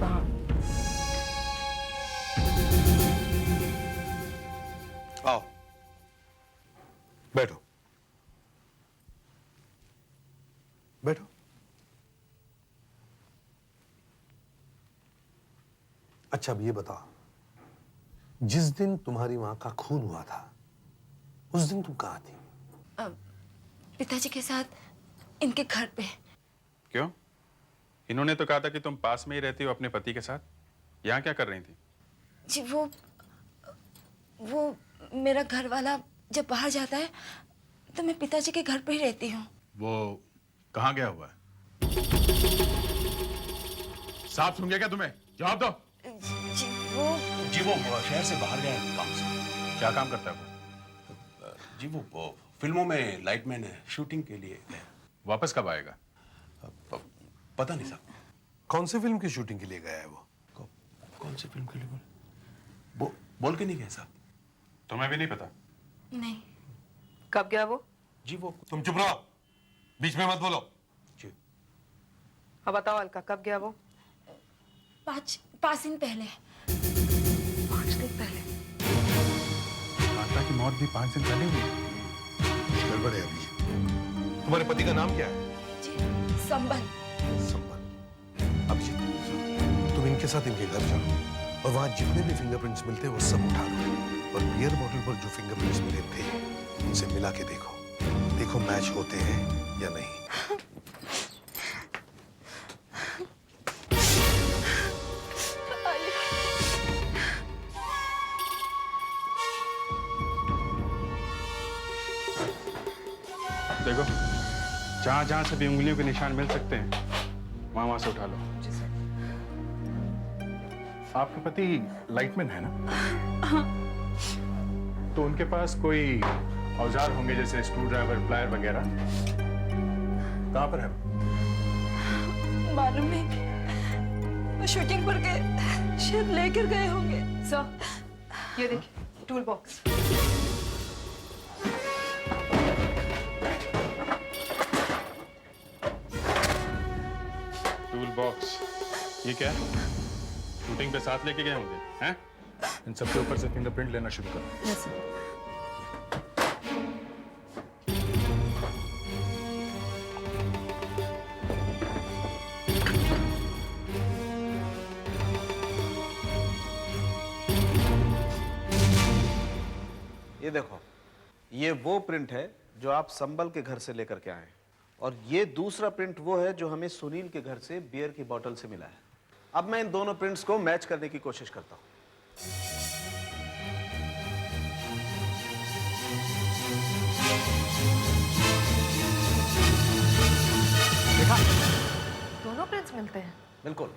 Speaker 5: वहां
Speaker 8: आओ, बैठो बैठो। अच्छा, अब ये बताओ, जिस दिन तुम्हारी मां का खून हुआ था उस दिन तुम कहाँ थी?
Speaker 2: पिताजी के साथ इनके घर पे।
Speaker 4: क्यों? इन्होंने तो कहा था कि तुम पास में ही रहती हो अपने पति के साथ। यहाँ क्या कर रही थी?
Speaker 2: जी वो मेरा घर वाला जब बाहर जाता है तो मैं पिताजी के घर पे ही रहती हूँ।
Speaker 4: वो कहाँ गया हुआ है? साफ सुन गया क्या तुम्हें? जवाब दो।
Speaker 2: जी वो
Speaker 10: शहर से बाहर गया है काम से।
Speaker 4: क्या काम करता है वो?
Speaker 10: जी वो फिल्मों में लाइटमैन है, शूटिंग के लिए गया।
Speaker 4: वापस कब आएगा?
Speaker 10: पता नहीं साहब।
Speaker 8: कौन सी फिल्म की शूटिंग के लिए गया है वो?
Speaker 10: कौन सी फिल्म के लिए बोल के नहीं गया साहब।
Speaker 4: तुम्हें भी नहीं पता?
Speaker 2: नहीं।
Speaker 5: कब गया वो?
Speaker 10: जी वो
Speaker 8: तुम चुप रहो, बीच में मत बोलो।
Speaker 10: जी।
Speaker 5: अब बताओ अलका, कब गया वो?
Speaker 2: 5 दिन पहले।
Speaker 5: 5 दिन पहले?
Speaker 4: कांता की मौत भी 5 दिन पहले हुई।
Speaker 8: गड़बड़ है अभिजीत। तुम्हारे पति का नाम क्या है?
Speaker 2: जी संबल।
Speaker 8: संबल। अभिजीत, तुम इनके साथ इनके घर जाओ और वहां जितने भी फिंगरप्रिंट्स मिलते हैं वो सब उठा लो, और बियर बॉटल पर जो फिंगरप्रिंट्स मिले थे उनसे मिला के देखो मैच होते हैं या नहीं।
Speaker 4: देखो, जहां से भी उंगलियों के निशान मिल सकते हैं वहां से उठा लो।
Speaker 5: जी सर।
Speaker 11: आपके पति लाइटमैन है ना? तो उनके पास कोई औजार होंगे जैसे स्क्रू ड्राइवर, प्लायर वगैरह। कहाँ पर है?
Speaker 2: मालूम नहीं, वो शूटिंग पर गए, शायद लेकर गए होंगे।
Speaker 5: सर, ये देखिए टूल बॉक्स।
Speaker 4: Tool box? ये क्या है? शूटिंग पे साथ लेके गए होंगे हैं?
Speaker 11: इन सबके ऊपर से फिंगरप्रिंट लेना शुरू करो।
Speaker 5: Yes sir.
Speaker 12: ये देखो, ये वो प्रिंट है जो आप संबल के घर से लेकर के आए, और ये दूसरा प्रिंट वो है जो हमें सुनील के घर से बियर की बोतल से मिला है। अब मैं इन दोनों प्रिंट्स को मैच करने की कोशिश करता हूं।
Speaker 5: देखा? दोनों प्रिंट्स मिलते हैं।
Speaker 12: बिल्कुल,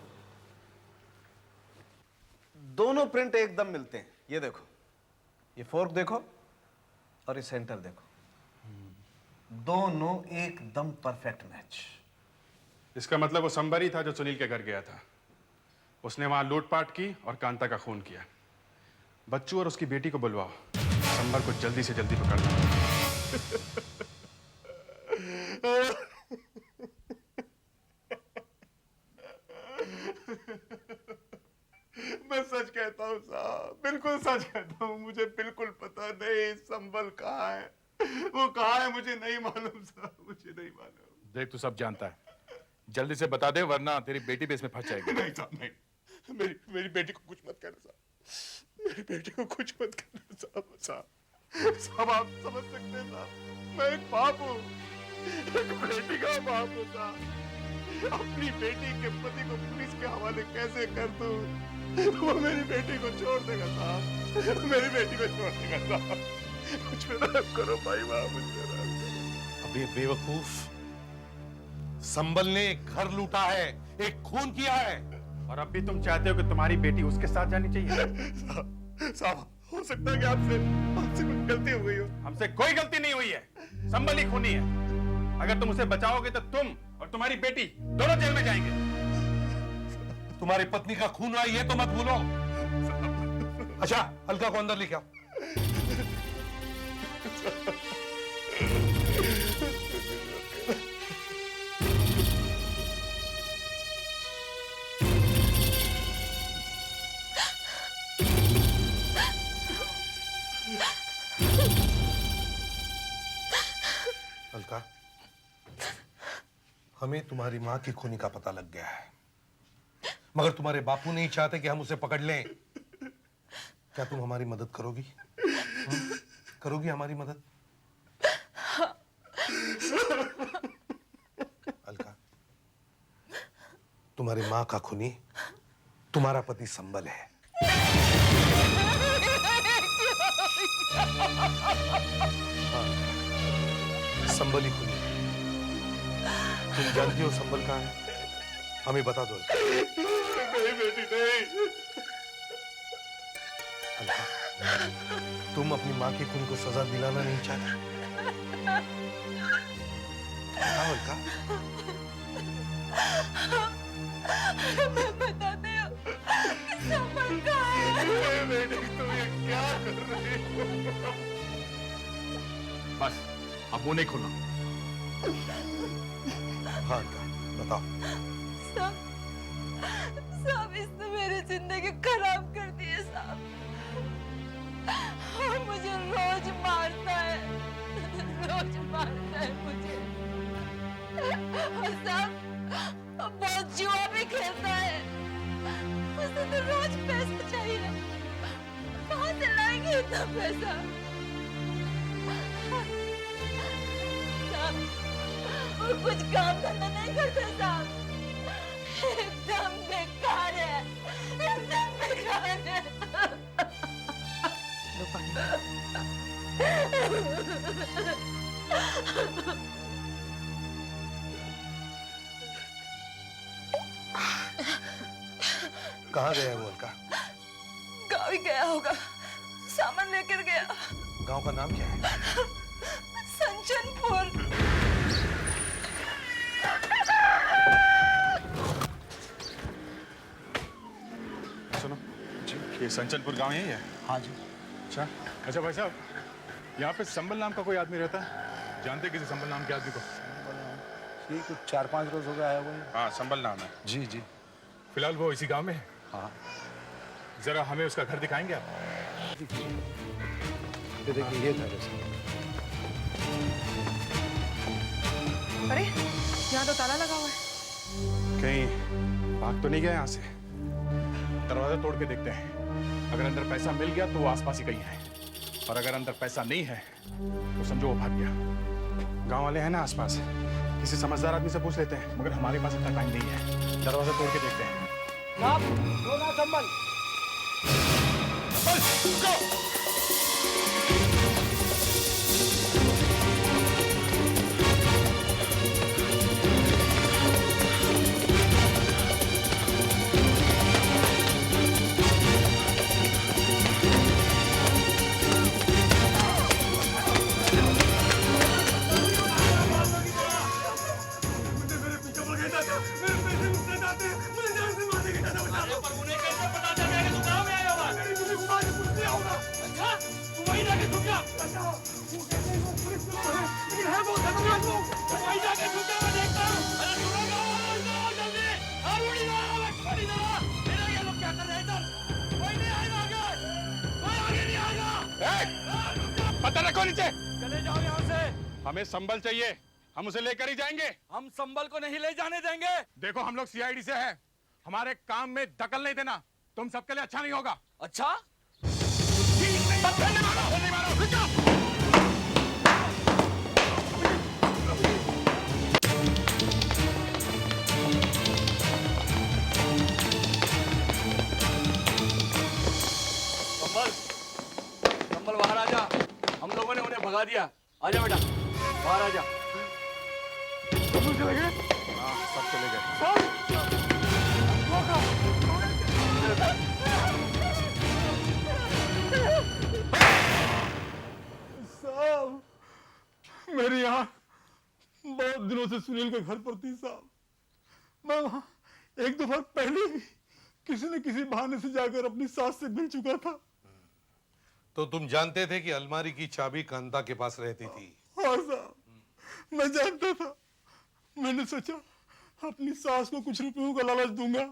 Speaker 12: दोनों प्रिंट एकदम मिलते हैं। ये देखो, ये फोर्क देखो और ये सेंटर देखो, दोनों एकदम परफेक्ट मैच।
Speaker 4: इसका मतलब वो संबर ही था जो सुनील के घर गया था। उसने वहां लूटपाट की और कांता का खून किया। बच्चू और उसकी बेटी को बुलवाओ, संबर को जल्दी से जल्दी पकड़ना।
Speaker 1: मैं सच कहता हूँ साहब, बिल्कुल सच कहता हूँ। मुझे बिल्कुल पता नहीं संबल कहाँ है, वो कहाँ है मुझे नहीं मालूम साहब, मुझे नहीं मालूम।
Speaker 11: देख तू सब जानता है, जल्दी से बता दे वरना तेरी बेटी भी इसमें फंस जाएगी।
Speaker 1: नहीं साहब नहीं, मेरी बेटी को कुछ मत करना साहब, मेरी बेटी को कुछ मत करना साहब। साहब आप समझ सकते हैं साहब, मैं एक बाप हूँ, एक बेटी का बाप हूँ साहब। अपनी बेटी के पति को पुलिस के हवाले कैसे कर दूं? वो मेरी बेटी को छोड़ देगा साहब, मेरी बेटी को छोड़ देगा साहब। कुछ मेरा करो भाई, वहां मुझे।
Speaker 8: अबे बेवकूफ, संबल ने एक घर लूटा है, एक खून किया है,
Speaker 4: और अब भी तुम चाहते हो कि तुम्हारी बेटी उसके साथ जानी चाहिए?
Speaker 1: साहब हो सकता है कि आपसे कोई गलती हो गई हो।
Speaker 4: हमसे कोई गलती नहीं हुई है, संबल ही खूनी है। अगर तुम उसे बचाओगे तो तुम और तुम्हारी बेटी दोनों जेल में जाएंगे।
Speaker 8: तुम्हारी पत्नी का खून हुआ ये तो मत भूलो। अच्छा अलका को अंदर लेके आओ। अलका, हमें तुम्हारी मां की खूनी का पता लग गया है, मगर तुम्हारे बापू नहीं चाहते कि हम उसे पकड़ लें। क्या तुम हमारी मदद करोगी? करोगी हमारी मदद? अलका, तुम्हारी मां का खूनी तुम्हारा पति संबल है। संबल ही खूनी। तुम जानती हो संबल कहाँ है? हमें बता दो।
Speaker 1: मेरी बेटी नहीं।
Speaker 8: अलका, तुम अपनी माँ की खून को सजा दिलाना नहीं चाहती? बताओ अलका।
Speaker 2: मैं बताती हूँ, संबल कहाँ है?
Speaker 1: बेटी तुम ये क्या कर रही हो?
Speaker 11: बस अब वो नहीं खोलना।
Speaker 8: हाँ अलका, बताओ।
Speaker 2: साहब इसने मेरी जिंदगी खराब कर दी है साहब, और मुझे रोज मारता है मुझे। और साहब बहुत जुआ भी खेलता है, उसे तो रोज पैसा चाहिए, कहाँ से लाएंगे इतना पैसा? साहब वो कुछ काम धंधा नहीं करते साहब, एकदम बेकार है, एकदम बेकार है। लो पानी।
Speaker 8: कहाँ गया है वो अलका?
Speaker 2: गाँव ही गया होगा, सामान लेकर गया।
Speaker 8: गांव का नाम क्या है?
Speaker 2: संचनपुर।
Speaker 4: सुनो ये संचनपुर गांव यही है?
Speaker 10: हाँ जी।
Speaker 11: अच्छा भाई साहब, यहाँ पे संबल नाम का कोई आदमी रहता है? जानते किसी संबल नाम के आदमी को?
Speaker 10: ये कुछ 4-5 रोज हो गया है वो।
Speaker 4: हाँ संबल नाम है।
Speaker 11: जी जी। फिलहाल वो इसी गांव में है?
Speaker 10: हाँ।
Speaker 11: जरा हमें उसका घर दिखाएंगे आप?
Speaker 10: ये देखिए ये घर है।
Speaker 5: अरे यहाँ तो ताला लगा हुआ है।
Speaker 4: कहीं भाग तो नहीं गया यहाँ से?
Speaker 11: दरवाजा तोड़ के देखते हैं, अगर अंदर पैसा मिल गया तो वो आसपास ही कहीं है, और अगर अंदर पैसा नहीं है तो समझो वो भाग गया।
Speaker 4: गांव वाले हैं ना आसपास, किसी समझदार आदमी से पूछ लेते हैं, मगर हमारे पास इतना टाइम नहीं है। दरवाजा तोड़ के देखते हैं।
Speaker 10: संबल
Speaker 4: पत्थर रखो नीचे।
Speaker 6: चले जाओ यहाँ से।
Speaker 4: हमें संबल चाहिए, हम उसे लेकर ही जाएंगे।
Speaker 6: हम संबल को नहीं ले जाने देंगे।
Speaker 4: देखो हम लोग सीआईडी से हैं, हमारे काम में दखल नहीं देना, तुम सबके लिए अच्छा नहीं होगा।
Speaker 6: अच्छा,
Speaker 4: पत्थर नहीं मारो, नहीं मारो, रुक जाओ।
Speaker 6: संबल बाहर आ जा। हम लोगों ने उन्हें भगा दिया। आजा बेटा, बाहर आ जा।
Speaker 1: सब चले गए?
Speaker 4: हाँ, सब चले गए।
Speaker 1: साहब, मेरी यहाँ बहुत दिनों से सुनील के घर पर थी साहब। मैं वहाँ एक दफा पहले भी किसी न किसी बहाने से जाकर अपनी सास से मिल चुका था।
Speaker 8: तो तुम जानते थे कि अलमारी की चाबी कांता के पास रहती थी?
Speaker 1: हाँ साहब, मैं जानता था। मैंने सोचा अपनी सास को कुछ रुपयों का लालच दूंगा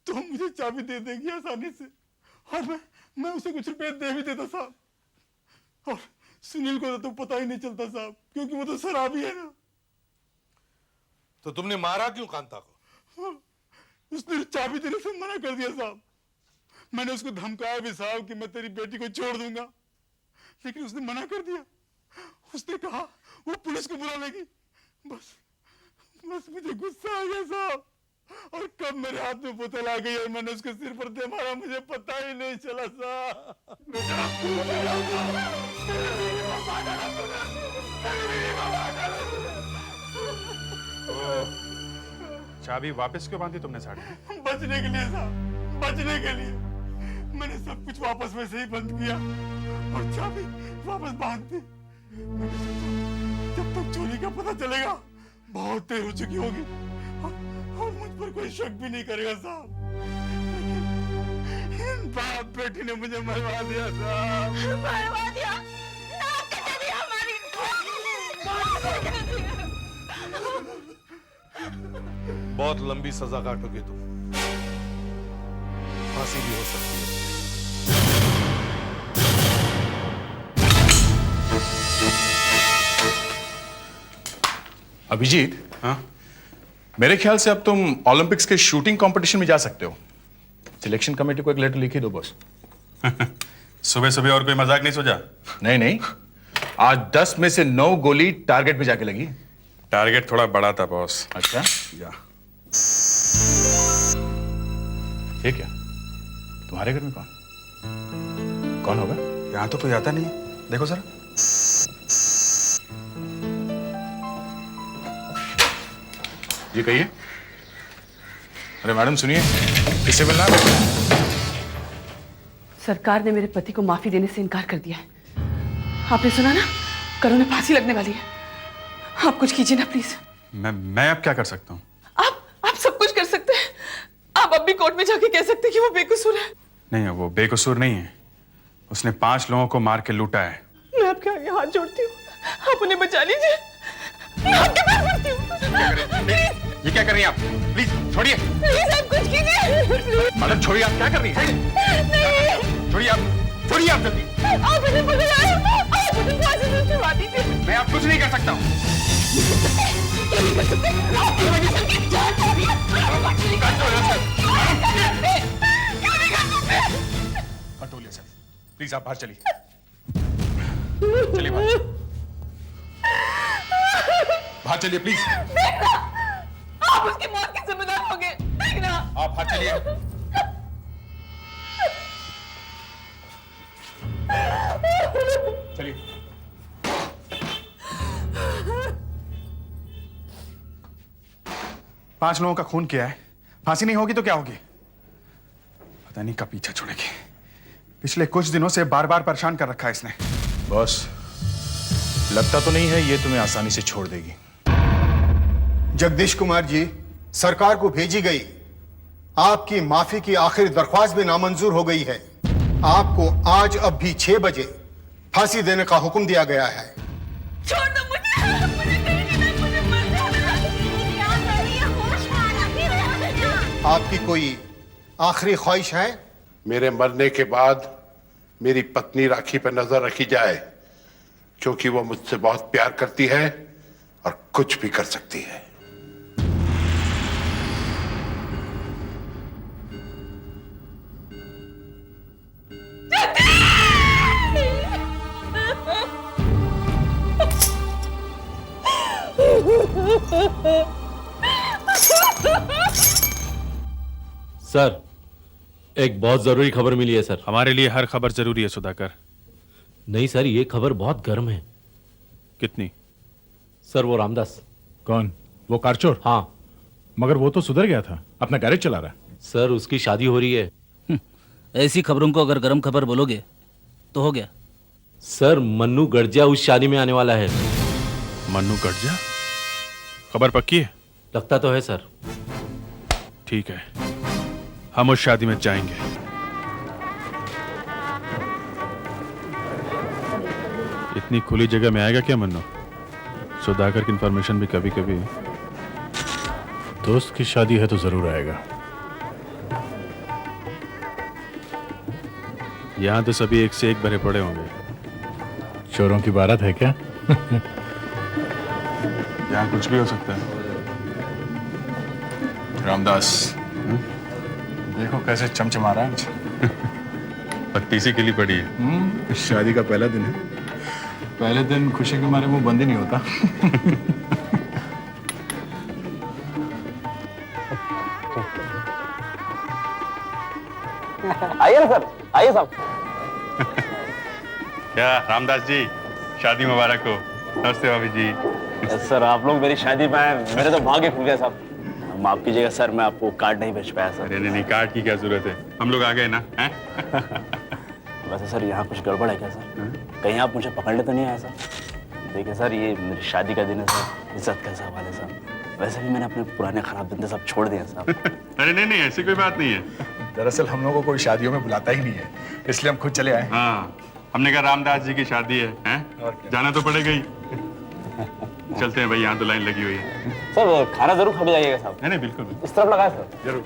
Speaker 1: तो मुझे चाबी दे देगी आसानी से, और मैं उसे कुछ रुपए दे भी देता साहब। और सुनील को तो पता ही नहीं चलता साहब, क्योंकि वो तो शराबी है ना।
Speaker 8: तो तुमने मारा क्यों कांता को?
Speaker 1: उसने चाबी देने से मना कर दिया साहब। मैंने उसको धमकाया भी साहब कि मैं तेरी बेटी को छोड़ दूंगा, लेकिन उसने मना कर दिया। उसने कहा वो पुलिस को बुला लेगी। बस मुझे गुस्सा आ गया साहब, और कब मेरे हाथ में बोतल आ गई और मैंने उसके सिर पर दे मारा मुझे पता ही नहीं चला साहब।
Speaker 4: चाबी वापस क्यों बांधी तुमने साड़ी?
Speaker 1: बचने के लिए साहब, बचने के लिए। मैंने सब कुछ वापस वैसे ही बंद किया और चाबी वापस बांध दी। मैंने सोचा जब तक चोरी का पता चलेगा बहुत देर हो चुकी होगी और मुझ पर कोई शक भी नहीं करेगा साहब। लेकिन बाप बेटी ने मुझे मरवा दिया साहब।
Speaker 2: मरवा दिया? नाक कटा दिया हमारी।
Speaker 8: बहुत लंबी सजा काटोगे तुम, फांसी भी हो सकती है।
Speaker 11: अभिजीत,
Speaker 4: हाँ?
Speaker 11: मेरे ख्याल से अब तुम ओलंपिक्स के शूटिंग कंपटीशन में जा सकते हो। सिलेक्शन कमेटी को एक लेटर लिखी दो बस।
Speaker 4: सुबह सुबह और कोई मजाक नहीं सोचा?
Speaker 11: नहीं नहीं, आज 10 में से 9 गोली टारगेट पे जाके लगी।
Speaker 4: टारगेट थोड़ा बड़ा था बॉस।
Speaker 11: अच्छा,
Speaker 4: या
Speaker 11: ये क्या? तुम्हारे घर में कौन होगा?
Speaker 4: यहाँ तो कोई आता नहीं है, देखो जरा।
Speaker 11: जी कहिए। अरे मैडम सुनिए, किससे मिलना है?
Speaker 5: सरकार ने मेरे पति को माफी देने से इनकार कर दिया है। आपने सुना ना, करुण ने फांसी लगने वाली है। आप कुछ कीजिए ना प्लीज।
Speaker 4: मैं अब क्या कर सकता हूँ?
Speaker 5: आप सब कुछ कर सकते हैं। आप अब भी कोर्ट में जाके कह सकते हैं कि वो बेकसूर है।
Speaker 4: नहीं, वो बेकसूर नहीं है। उसने 5 लोगों को मार के लूटा है।
Speaker 5: मैं आपके आगे हाथ जोड़ती हूँ, आप उन्हें बचा लीजिए। मैं आपके पास बढ़ती हूँ।
Speaker 4: ये क्या कर रही हैं आप? प्लीज छोड़िए।
Speaker 5: प्लीज आप कुछ कीजिए।
Speaker 4: मैडम छोड़िए, आप क्या कर रही हैं? छोड़िए आप जल्दी।
Speaker 5: आप मुझे पकड़ाए, आप मुझे फांसी से छुड़वा दीजिए।
Speaker 4: मैं आप कुछ नहीं कर सकता हूँ। कंट्रोल सर, प्लीज आप बाहर चलिए। चलिए बाहर चलिए प्लीज।
Speaker 5: देखना, आप उसकी मौत के जिम्मेदार होंगे। देखना,
Speaker 4: आप बाहर चलिए। चलिए। पांच लोगों का खून किया है, फांसी नहीं होगी तो क्या होगी? पता नहीं कब पीछा छोड़ेगी। पिछले कुछ दिनों से बार बार परेशान कर रखा है इसने।
Speaker 11: बॉस, लगता तो नहीं है ये तुम्हें आसानी से छोड़ देगी।
Speaker 13: जगदीश कुमार जी, सरकार को भेजी गई आपकी माफी की आखिरी दरख्वास्त भी नामंजूर हो गई है। आपको आज अब भी 6 बजे फांसी देने का हुक्म दिया गया है।
Speaker 2: छोड़ दो मुझे, मुझे मर जाना। क्या कर रही है? होश में आना फिर।
Speaker 13: आपकी कोई आखिरी ख्वाहिश है?
Speaker 8: मेरे मरने के बाद मेरी पत्नी राखी पर नजर रखी जाए, क्योंकि वो मुझसे बहुत प्यार करती है और कुछ भी कर सकती है।
Speaker 14: सर, एक बहुत जरूरी खबर मिली है सर।
Speaker 4: हमारे लिए हर खबर जरूरी है सुधाकर।
Speaker 14: नहीं सर, ये खबर बहुत गर्म है।
Speaker 4: कितनी?
Speaker 14: सर, वो रामदास।
Speaker 11: कौन? वो कारचोर?
Speaker 14: हाँ।
Speaker 11: मगर वो तो सुधर गया था, अपना गैरेज चला रहा है।
Speaker 14: सर, उसकी शादी हो रही है।
Speaker 15: ऐसी खबरों को अगर गर्म खबर बोलोगे तो हो गया।
Speaker 14: सर, मन्नू गड़जिया उस शादी में आने वाला है।
Speaker 4: मन्नू गड़जिया? खबर पक्की है?
Speaker 14: लगता तो है सर।
Speaker 4: ठीक है, हम उस शादी में जाएंगे। इतनी खुली जगह में आएगा क्या मन्नू? सुधाकर की इंफॉर्मेशन भी कभी कभी।
Speaker 11: दोस्त की शादी है तो जरूर आएगा।
Speaker 4: यहां तो सभी एक से एक भरे पड़े होंगे।
Speaker 11: चोरों की बारात है क्या?
Speaker 4: यहां कुछ भी हो सकता है।
Speaker 11: रामदास, देखो कैसे चमचमा रहा है।
Speaker 4: पत्तीसी के लिए पड़ी है।
Speaker 11: शादी का पहला दिन है, पहले दिन खुशी के मारे मुंह बंद ही नहीं होता।
Speaker 6: आइए ना सर, आइए साहब।
Speaker 4: क्या रामदास जी, शादी मुबारक हो। नमस्ते भाभी जी।
Speaker 6: सर, आप लोग मेरी शादी में आए, मेरे तो भाग्य खुल गया साहब। माफ कीजिएगा सर, मैं आपको कार्ड नहीं भेज पाया सर।
Speaker 4: नहीं नहीं, कार्ड की क्या जरूरत है, हम लोग आ गए ना। हैं?
Speaker 6: वैसे सर, यहाँ कुछ गड़बड़ है क्या सर? कहीं आप मुझे पकड़ने तो नहीं आए सर? देखिए सर, ये मेरी शादी का दिन है सर, इज्जत का सवाल है सर। वैसे भी मैंने अपने पुराने खराब धंधे सब छोड़ दिए साहब।
Speaker 4: अरे नहीं नहीं, ऐसी कोई बात नहीं है।
Speaker 11: दरअसल हम लोगों को कोई शादियों में बुलाता ही नहीं है, इसलिए हम खुद चले आए।
Speaker 4: हाँ, हमने कहा रामदास जी की शादी है, हैं? जाना तो पड़ेगा ही। चलते हैं भाई, यहाँ तो लाइन लगी हुई है।
Speaker 6: सर, खाना जरूर खा के जाइएगा साहब।
Speaker 4: नहीं नहीं, बिल्कुल
Speaker 6: इस तरफ लगाए सर।
Speaker 4: जरूर।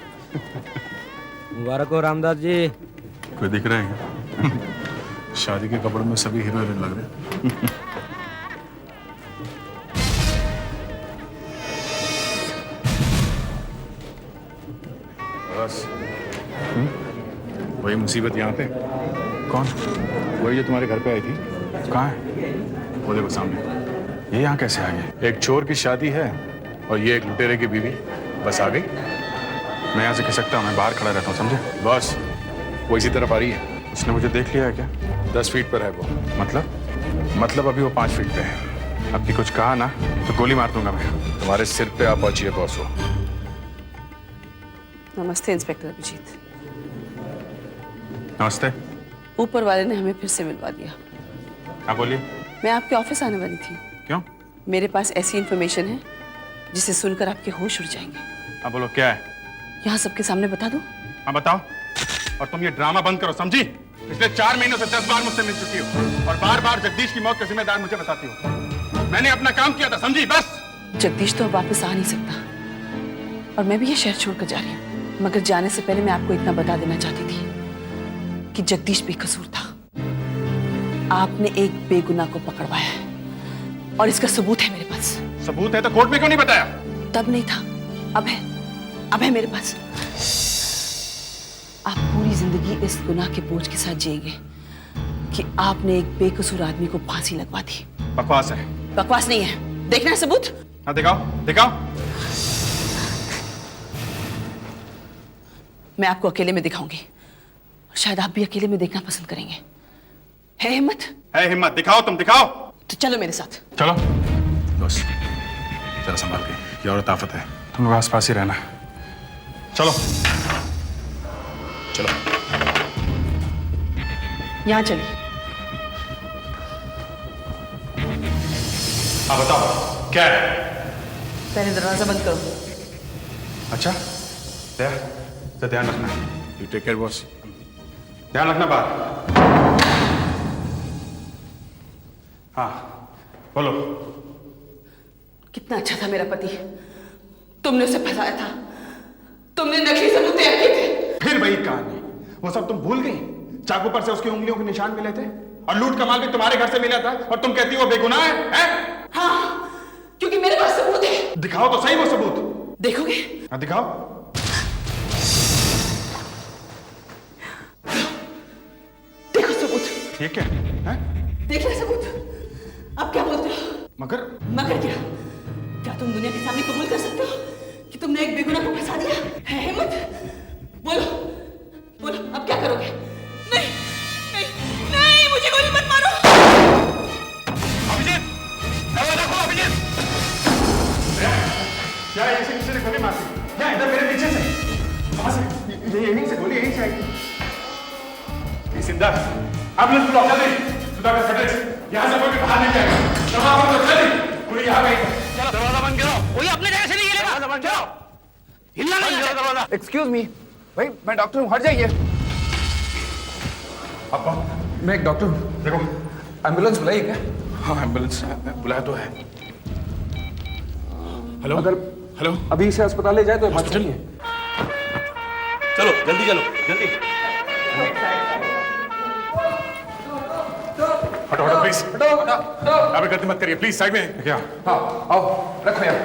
Speaker 15: मुबारक हो रामदास जी।
Speaker 4: कोई दिख रहा है?
Speaker 11: शादी के कपड़ों में सभी हीरो हीरोइन लग रहे हैं। बस वही मुसीबत यहाँ पे।
Speaker 4: कौन?
Speaker 11: वही जो तुम्हारे घर पे आई थी।
Speaker 4: कहाँ है?
Speaker 11: वो देखो सामने।
Speaker 4: ये यहाँ कैसे आ गए?
Speaker 11: एक चोर की शादी है और ये एक लुटेरे की बीवी। बस आ गई।
Speaker 4: मैं यहाँ से खिसकता हूँ, मैं बाहर खड़ा रहता हूँ, समझे?
Speaker 11: बस वो इसी तरफ आ रही है।
Speaker 4: उसने मुझे देख लिया है क्या?
Speaker 11: 10 फीट पर है वो।
Speaker 4: मतलब
Speaker 11: अभी वो 5 फीट पे है।
Speaker 4: अब की कुछ कहा ना तो गोली मार दूंगा मैं।
Speaker 11: तुम्हारे सिर पे आप पहुंचिए बॉस हो।
Speaker 16: नमस्ते इंस्पेक्टर अभिजीत।
Speaker 4: नमस्ते।
Speaker 16: ऊपर वाले ने हमें फिर से मिलवा दिया।
Speaker 4: हाँ बोलिए।
Speaker 16: मैं आपके ऑफिस आने वाली थी।
Speaker 4: क्यों?
Speaker 16: मेरे पास ऐसी इंफॉर्मेशन है जिसे सुनकर आपके होश उड़ जाएंगे।
Speaker 4: हाँ बोलो, क्या है?
Speaker 16: यहाँ सबके सामने बता दूं?
Speaker 4: हाँ बताओ। और तुम ये ड्रामा बंद करो, समझी? पिछले 4 महीनों से 10 बार मुझसे मिल चुकी हो और बार बार जगदीश की मौत का जिम्मेदार मुझे बताती हो। मैंने अपना काम किया था, समझी? बस।
Speaker 16: जगदीश तो अब वापस आ नहीं सकता और मैं भी ये शहर छोड़कर जा रही हूँ। मगर जाने से पहले मैं आपको इतना बता देना चाहती थी कि जगदीश बेकसूर था। आपने एक बेगुनाह को पकड़वाया है और इसका सबूत है मेरे पास।
Speaker 4: सबूत है तो कोर्ट में क्यों नहीं बताया?
Speaker 16: तब नहीं था, अब है मेरे पास। आप पूरी जिंदगी इस गुनाह के बोझ के साथ जिएंगे कि आपने एक बेकसूर आदमी को फांसी लगवा दी।
Speaker 4: बकवास है।
Speaker 16: बकवास नहीं है, देखना है सबूत?
Speaker 4: हाँ दिखाओ, दिखाओ।
Speaker 16: मैं आपको अकेले में दिखाऊंगी, शायद आप भी अकेले में देखना पसंद करेंगे। है हिम्मत?
Speaker 4: है हिम्मत, दिखाओ, तुम दिखाओ।
Speaker 16: तो चलो मेरे साथ।
Speaker 4: चलो।
Speaker 11: बस जरा संभाल के, ये औरत आफत है।
Speaker 4: तुम लोग आस पास ही रहना। चलो
Speaker 11: चलो।
Speaker 16: यहाँ चलिए।
Speaker 4: हाँ बताओ, क्या है?
Speaker 16: पहले दरवाजा बंद करो।
Speaker 4: अच्छा, तो ध्यान रखना।
Speaker 11: You take care boss.
Speaker 4: ध्यान रखना बाहर। हाँ बोलो।
Speaker 16: कितना अच्छा था मेरा पति, तुमने उसे फंसाया था, तुमने नकली सबूत तैयार किए थे।
Speaker 4: फिर वही कहानी, वो सब तुम भूल गई? चाकू पर से उसकी उंगलियों के निशान मिले थे और लूट का माल भी तुम्हारे घर से मिला था और तुम कहती हो वो बेगुनाह है, हैं?
Speaker 16: हाँ, क्योंकि मेरे पास सबूत है।
Speaker 4: दिखाओ तो सही वो सबूत।
Speaker 16: देखोगे?
Speaker 4: हाँ दिखाओ।
Speaker 16: देखो सबूत।
Speaker 4: ये क्या है?
Speaker 16: देख ले सबूत। अब क्या बोलते हो?
Speaker 4: मगर
Speaker 16: क्या? क्या तुम दुनिया के सामने कबूल कर सकते हो कि तुमने एक बेगुनाह को फंसा दिया? है हिम्मत? बोलो, बोलो, अब क्या करोगे? नहीं, नहीं, नहीं, मुझे गोली मत मारो।
Speaker 4: अभिजीत, दरवाजा खोलो अभिजीत। क्या ऐसे किसी ने गोली मार दी? क्या इधर मेरे पीछे से? कहाँ से? यहीं से गोली यहीं से आई। सिंधा, एम्बुलेंस बुलाओ जल्दी। सुधाकर फटेज, यहाँ से कोई भी बाहर नहीं जाएगा। दरवाजा बंद करो जल्दी। पूरी यहाँ गई। चलो दरवाजा बंद करो।
Speaker 7: कोई अपने जगह से नहीं हिलेगा। दरवाजा बंद करो। हिलना नहीं है दरवाजा।
Speaker 17: एक्सक्यूज मी, भाई मैं डॉक्टर हूँ, हट जाइए।
Speaker 4: आप कौन?
Speaker 17: मैं एक डॉक्टर हूँ।
Speaker 4: देखो,
Speaker 17: एम्बुलेंस बुलाइए क्या?
Speaker 4: हाँ एम्बुलेंस बुलाया तो है। हेलो
Speaker 17: अगर
Speaker 4: हेलो
Speaker 17: अभी इसे अस्पताल ले जाए तो हॉस्पिटल है।
Speaker 15: चलो जल्दी चलो जल्दी।
Speaker 4: हटो हटो प्लीज। अभी गलती मत करिए प्लीज, साइड में। क्या?
Speaker 17: हाँ आओ, रखो यार,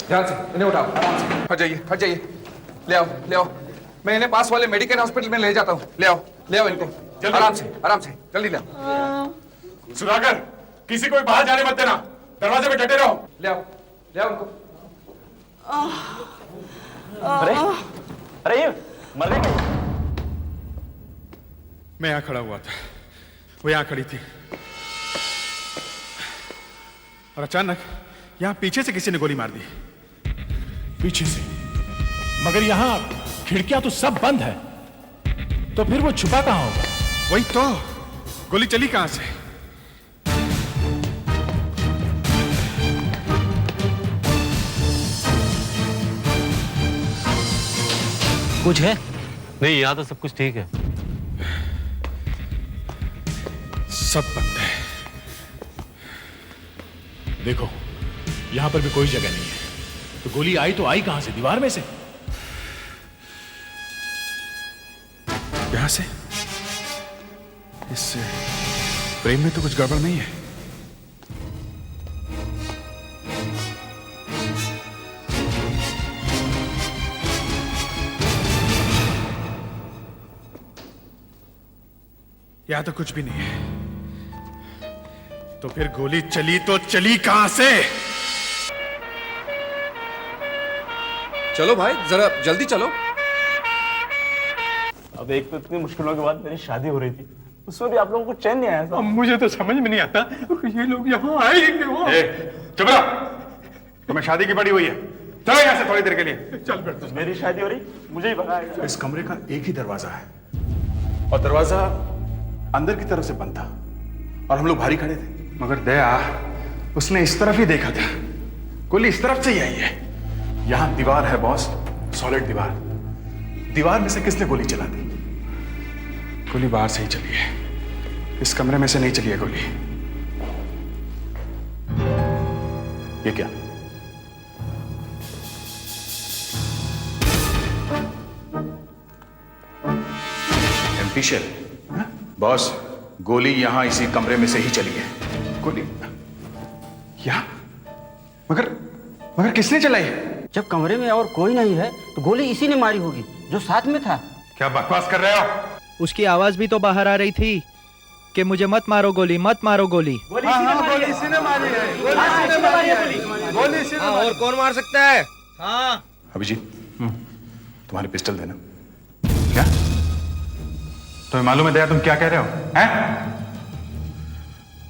Speaker 17: ध्यान से इन्हें उठाओ, आराम से। हट जाइए, हट जाइए। ले आओ, ले आओ। मैं इन्हें पास वाले मेडिकल हॉस्पिटल में ले जाता हूँ। ले आओ इनको। आराम से, आराम से, जल्दी ले आओ।
Speaker 4: सुधाकर, किसी को भी बाहर जाने मत देना। दरवाजे पे डटे रहो।
Speaker 17: ले आओ उनको।
Speaker 6: अरे अरे ये मर गए क्या?
Speaker 4: मैं यहाँ खड़ा हुआ था, वो यहाँ खड़ी थी और अचानक यहाँ पीछे से किसी ने गोली मार दी।
Speaker 11: पीछे से? मगर यहाँ खिड़कियां तो सब बंद है, तो फिर वो छुपा कहाँ होगा?
Speaker 4: वही तो, गोली चली कहाँ से?
Speaker 15: कुछ है? नहीं, यहाँ तो सब कुछ ठीक है।
Speaker 4: सब बंद है।
Speaker 11: देखो, यहां पर भी कोई जगह नहीं है, तो गोली आई तो आई कहां से? दीवार में से?
Speaker 4: यहां से? इस फ्रेम में तो कुछ गड़बड़ नहीं है। यहां तो कुछ भी नहीं है। तो फिर गोली चली तो चली कहां से?
Speaker 17: चलो भाई, जरा जल्दी चलो।
Speaker 6: अब एक तो इतनी मुश्किलों के बाद मेरी शादी हो रही थी, उसमें भी आप लोगों को चैन नहीं आया था।
Speaker 4: मुझे तो समझ में नहीं आता ये लोग यहाँ आए क्यों? चुप रहो, तुम्हें शादी की पड़ी हुई है। चलो यहाँ से थोड़ी देर के लिए। चल बैठ।
Speaker 6: मेरी शादी हो रही, मुझे ही भगाएगा।
Speaker 4: इस कमरे का एक ही दरवाजा है और दरवाजा अंदर की तरफ से बंद था और हम लोग बाहर ही खड़े थे। मगर दया, उसने इस तरफ ही देखा था, गोली इस तरफ से ही आई है। यहां दीवार है बॉस, सॉलिड दीवार। दीवार में से किसने गोली चला दी? गोली बाहर से ही चली है, इस कमरे में से नहीं चली है गोली।
Speaker 6: ये क्या?
Speaker 4: Empty shell. बॉस, गोली यहां इसी कमरे में से ही चली है। गोली यहाँ? मगर किसने चलाई?
Speaker 18: जब कमरे में और कोई नहीं है तो गोली इसी ने मारी होगी जो साथ में था।
Speaker 4: क्या बकवास कर रहे हो?
Speaker 19: उसकी आवाज भी तो बाहर आ रही थी कि मुझे मत मारो गोली, मत मारो गोली।
Speaker 7: गोली इसी ने मारी है। गोली इसी ने। और कौन मार सकता है? हाँ
Speaker 4: अभिजीत, तुम्हारी पिस्टल देना। क्या तुम्हें मालूम है दया तुम क्या कह रहे हो? हैं?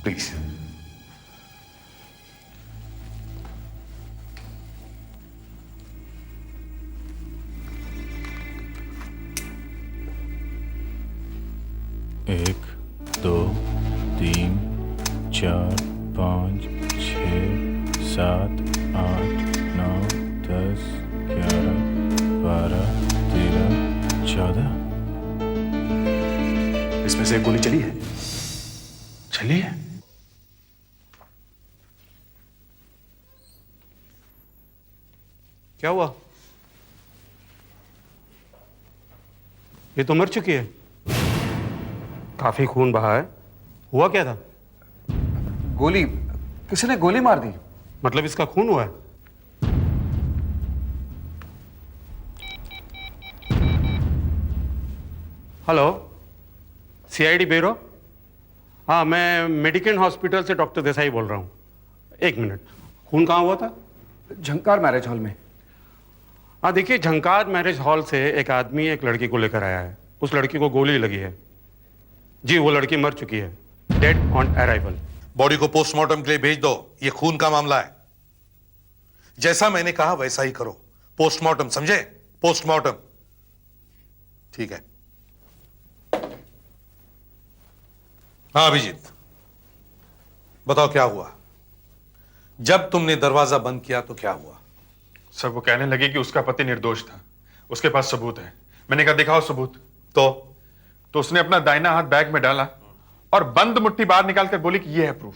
Speaker 4: प्लीज।
Speaker 11: एक, दो, तीन, चार, पाँच, 6, 7, 8, 9, 10, 11, 12, 13, 14।
Speaker 4: इसमें से एक गोली चली है? चली है?
Speaker 12: क्या हुआ? ये तो मर चुकी है। काफी खून बहा है।
Speaker 10: हुआ क्या था?
Speaker 17: गोली, किसी ने गोली मार दी।
Speaker 10: मतलब इसका खून हुआ है? Hello, CID bureau. हाँ, मैं मेडिकेन हॉस्पिटल से डॉक्टर देसाई बोल रहा हूँ। एक मिनट, खून कहाँ हुआ था?
Speaker 17: झंकार मैरिज हॉल में।
Speaker 10: हाँ देखिए, झंकार मैरिज हॉल से एक आदमी एक लड़की को लेकर आया है। उस लड़की को गोली लगी है। जी, वो लड़की मर चुकी है, डेड ऑन अराइवल।
Speaker 8: बॉडी को पोस्टमार्टम के लिए भेज दो, ये खून का मामला है। जैसा मैंने कहा वैसा ही करो। पोस्टमार्टम, समझे? पोस्टमार्टम। ठीक है। हाँ अभिजीत, बताओ क्या हुआ? जब तुमने दरवाजा बंद किया तो क्या हुआ?
Speaker 4: सर वो कहने लगे कि उसका पति निर्दोष था, उसके पास सबूत है। मैंने कहा दिखाओ सबूत। तो उसने अपना दाहिना हाथ बैग में डाला और बंद मुट्ठी बाहर निकालकर बोली कि ये है प्रूफ।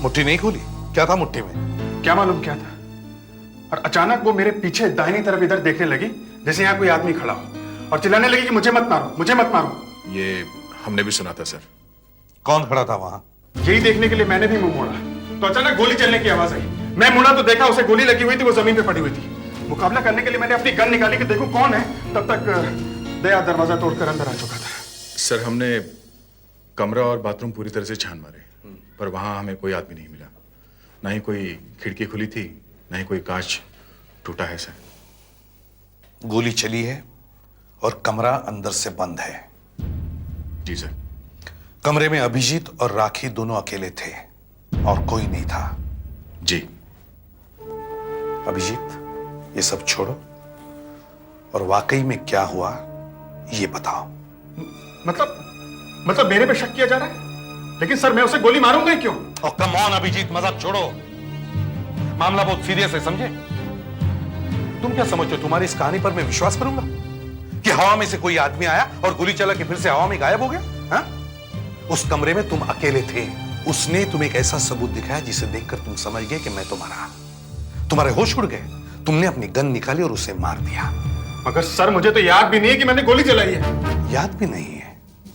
Speaker 8: मुट्ठी नहीं खोली? क्या था मुट्ठी में?
Speaker 4: क्या मालूम क्या था। और अचानक वो मेरे पीछे दाहिनी तरफ इधर देखने लगी जैसे यहाँ कोई आदमी खड़ा हो, और चिल्लाने लगी कि मुझे मत मारो, मुझे मत मारो।
Speaker 11: ये हमने भी सुना था सर।
Speaker 8: कौन खड़ा था वहां?
Speaker 4: यही देखने के लिए मैंने भी मुंह मोड़ा तो अचानक गोली चलने की आवाज आई। मैं मुड़ा तो देखा उसे गोली लगी हुई थी, वो जमीन पे पड़ी हुई थी। मुकाबला करने के लिए मैंने अपनी गन निकाली कि देखूं कौन है, तब तक दया दरवाजा तोड़कर अंदर आ चुका था।
Speaker 11: सर हमने कमरा और बाथरूम पूरी तरह से छान मारे, पर वहां हमें कोई आदमी नहीं मिला। ना ही कोई खिड़की खुली थी, ना ही कोई कांच टूटा है सर।
Speaker 8: गोली चली है और कमरा अंदर से बंद है।
Speaker 11: जी सर।
Speaker 8: कमरे में अभिजीत और राखी दोनों अकेले थे और कोई नहीं था।
Speaker 11: जी।
Speaker 8: अभिजीत, ये सब छोड़ो और वाकई में क्या हुआ ये बताओ।
Speaker 4: मतलब मेरे पे शक किया जा रहा है? लेकिन सर मैं उसे गोली मारूंगा ही क्यों?
Speaker 8: और कम ऑन अभिजीत, मजाक छोड़ो। मामला बहुत सीरियस है, समझे? तुम क्या समझते हो तुम्हारी इस कहानी पर मैं विश्वास करूंगा कि हवा में से कोई आदमी आया और गोली चला के फिर से हवा में गायब हो गया? हाँ? उस कमरे में तुम अकेले थे। उसने तुम्हें एक ऐसा सबूत दिखाया जिसे देखकर तुम समझ गए कि मैं तुम्हारा। तुम्हारे होश उड़ गए। तुमने अपनी गन निकाली और उसे मार दिया।
Speaker 4: मगर सर मुझे तो याद भी नहीं है कि मैंने गोली चलाई है।
Speaker 8: याद भी नहीं है?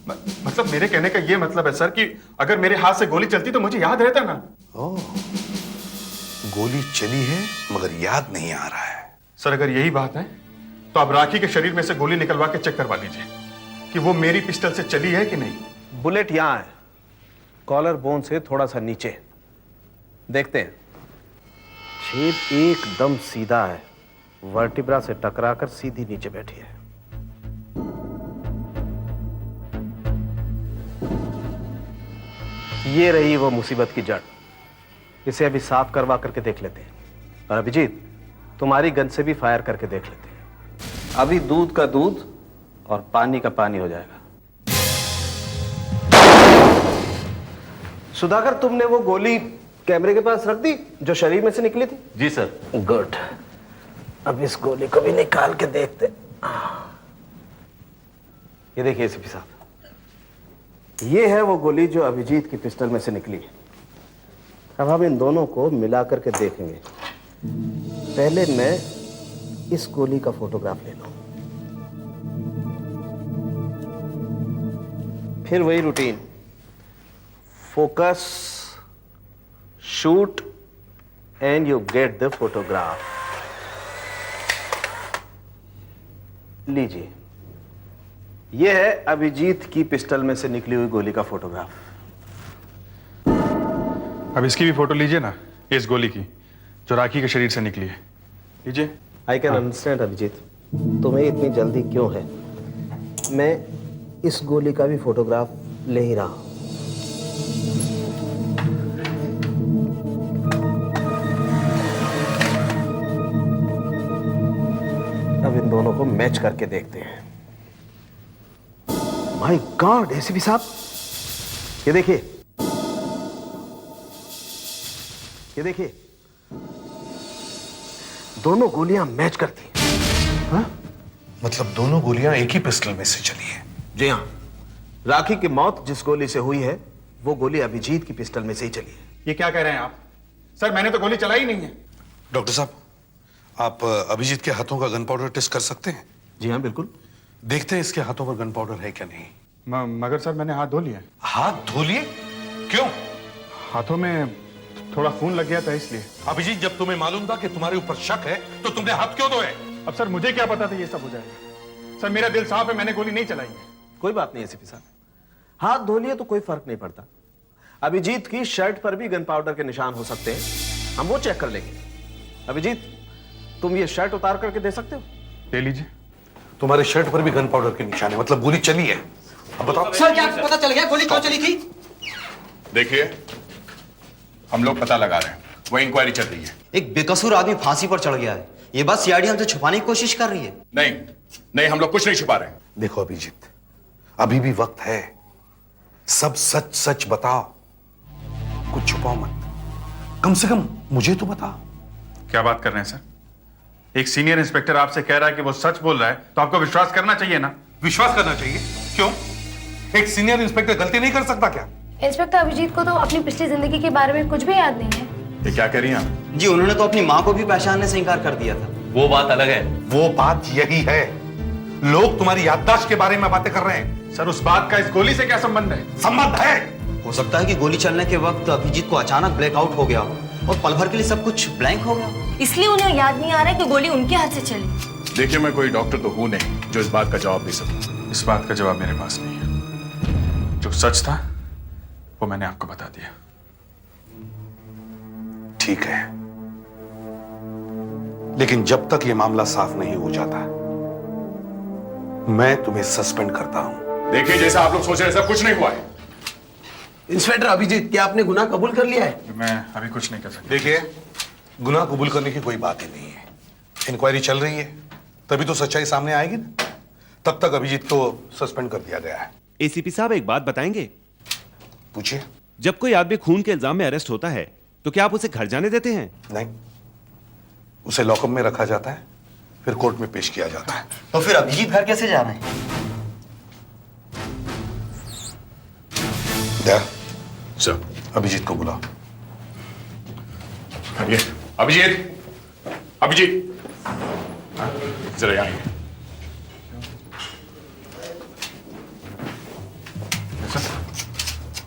Speaker 4: मतलब मेरे कहने का ये मतलब है सर कि अगर मेरे हाथ से गोली चलती तो मुझे याद रहता ना।
Speaker 8: ओह, गोली चली है मगर याद नहीं आ रहा है।
Speaker 4: सर अगर यही बात है तो आप राखी के शरीर में से गोली निकलवा के चेक करवा लीजिए कि वो मेरी पिस्टल से चली है कि नहीं।
Speaker 12: बुलेट यहां है, कॉलर बोन से थोड़ा सा नीचे। देखते हैं। छेद एकदम सीधा है, वर्टिब्रा से टकराकर सीधी नीचे बैठी है। ये रही वो मुसीबत की जड़। इसे अभी साफ करवा करके देख लेते हैं। और अभिजीत, तुम्हारी गन से भी फायर करके देख लेते हैं। अभी दूध का दूध और पानी का पानी हो जाएगा। सुधाकर, तुमने वो गोली कैमरे के पास रख दी जो शरीर में से निकली थी?
Speaker 6: जी सर।
Speaker 12: गुड। अब इस गोली को भी निकाल के देखते। ये देखिए एसीपी साहब, ये है वो गोली जो अभिजीत की पिस्टल में से निकली। अब हम इन दोनों को मिला करके देखेंगे। पहले मैं इस गोली का फोटोग्राफ ले लूं, फिर वही routine, focus, shoot and you get the photograph. लीजिए, यह है अभिजीत की पिस्टल में से निकली हुई गोली का फोटोग्राफ।
Speaker 4: अब इसकी भी फोटो लीजिए ना, इस गोली की जो राखी के शरीर से निकली है। लीजिए।
Speaker 12: आई कैन अंडरस्टैंड अभिजीत, तुम्हें इतनी जल्दी क्यों है। मैं इस गोली का भी फोटोग्राफ ले ही रहा हूं। अब इन दोनों को मैच करके देखते हैं। माय गॉड एसीपी साहब, ये देखिए, ये देखिए, दोनों गोलियां मैच करती हैं। हाँ?
Speaker 8: मतलब दोनों गोलियां एक ही पिस्टल में से चली हैं?
Speaker 12: जी हाँ। राखी की मौत जिस गोली से हुई है वो गोली अभिजीत की पिस्टल में से ही चली है।
Speaker 4: ये क्या कह रहे हैं आप? सर मैंने तो गोली चलाई नहीं है।
Speaker 8: डॉक्टर साहब, आप अभिजीत के हाथों का गन पाउडर टेस्ट कर सकते हैं?
Speaker 12: जी हाँ बिल्कुल।
Speaker 8: देखते हैं इसके हाथों पर गन पाउडर है क्या नहीं।
Speaker 4: मगर सर मैंने हाथ धो लिए।
Speaker 8: हाथ धो लिए? क्यों?
Speaker 4: हाथों में थोड़ा खून लग गया था इसलिए।
Speaker 8: अभिजीत, जब तुम्हें मालूम था कि तुम्हारे ऊपर शक है तो तुमने हाथ क्यों धोए?
Speaker 4: अब सर मुझे क्या पता था ये सब हो जाएगा। सर मेरा दिल साफ है, मैंने गोली नहीं चलाई है।
Speaker 12: कोई बात नहीं एसीपी साहब, हाथ धो लिए तो कोई फर्क नहीं पड़ता। अभिजीत की शर्ट पर भी गन पाउडर के निशान हो सकते हैं, हम वो चेक कर लेंगे। अभिजीत, तुम ये शर्ट उतार करके दे सकते हो?
Speaker 4: ले लीजिए।
Speaker 8: तुम्हारे शर्ट पर भी गन पाउडर के निशान है, मतलब गोली चली है। अब बताओ
Speaker 18: सर, क्या पता चल गया गोली क्यों चली थी?
Speaker 11: देखिए, हम लोग पता लगा रहे हैं, वो इंक्वायरी चल रही है।
Speaker 18: एक बेकसूर आदमी फांसी पर चढ़ गया है, ये बात सीआईडी हमसे छुपाने की कोशिश कर रही है।
Speaker 11: नहीं, हम लोग कुछ नहीं छुपा रहे हैं।
Speaker 8: देखो अभिजीत, अभी भी वक्त है, सब सच सच बताओ, कुछ छुपाओ मत। कम से कम मुझे तो बताओ।
Speaker 4: क्या बात कर रहे हैं सर? एक सीनियर इंस्पेक्टर आपसे कह रहा है कि वो सच बोल रहा है, तो आपको विश्वास करना चाहिए ना?
Speaker 8: विश्वास करना चाहिए? क्यों? एक सीनियर इंस्पेक्टर गलती नहीं कर सकता क्या?
Speaker 20: इंस्पेक्टर अभिजीत को तो अपनी पिछली जिंदगी के बारे में कुछ भी याद नहीं है।
Speaker 4: ये क्या कह रही हैं आप?
Speaker 18: जी, उन्होंने तो अपनी माँ को भी पहचानने से इनकार कर दिया था।
Speaker 15: वो बात अलग है।
Speaker 8: वो बात यही है, लोग तुम्हारी याददाश्त के बारे में बातें कर रहे हैं।
Speaker 4: सर उस बात का इस गोली से क्या संबंध है?
Speaker 8: संबंध है।
Speaker 18: हो सकता है कि गोली चलने के वक्त अभिजीत को अचानक ब्लैकआउट हो गया और पल भर के लिए सब कुछ ब्लैंक हो गया,
Speaker 20: इसलिए उन्हें याद नहीं आ रहा है कि गोली उनके हाथ से चली।
Speaker 11: देखिए, मैं कोई डॉक्टर तो हूं नहीं जो इस बात का जवाब दे सकूं।
Speaker 4: इस बात का जवाब मेरे पास नहीं है। जो सच था वो मैंने आपको बता दिया।
Speaker 8: ठीक है, लेकिन जब तक ये मामला साफ नहीं हो जाता मैं तुम्हें सस्पेंड करता हूं।
Speaker 11: देखिए, जैसा आप लोग सोच रहे हैं, सब कुछ नहीं हुआ है।
Speaker 12: इंस्पेक्टर अभिजीत, क्या आपने गुनाह कबूल कर लिया है?
Speaker 4: मैं अभी कुछ नहीं कर सकता।
Speaker 8: देखिए, गुनाह कबूल करने की कोई बात ही नहीं है। इंक्वायरी चल रही है, तभी तो सच्चाई सामने आएगी ना। तब तक अभिजीत को सस्पेंड कर दिया गया है।
Speaker 21: एसीपी साहब, एक बात बताएंगे?
Speaker 8: पूछिए।
Speaker 21: जब कोई आदमी खून के इल्जाम में अरेस्ट होता है तो क्या आप उसे घर जाने देते हैं?
Speaker 8: नहीं, उसे लॉकअप में रखा जाता है, फिर कोर्ट में पेश किया जाता है।
Speaker 18: तो फिर अभिजीत घर कैसे जा रहे हैं?
Speaker 8: सर, अभिजीत को बुलाओ।
Speaker 11: अभिजीत, अभिजीत, जरा यहाँ आइए।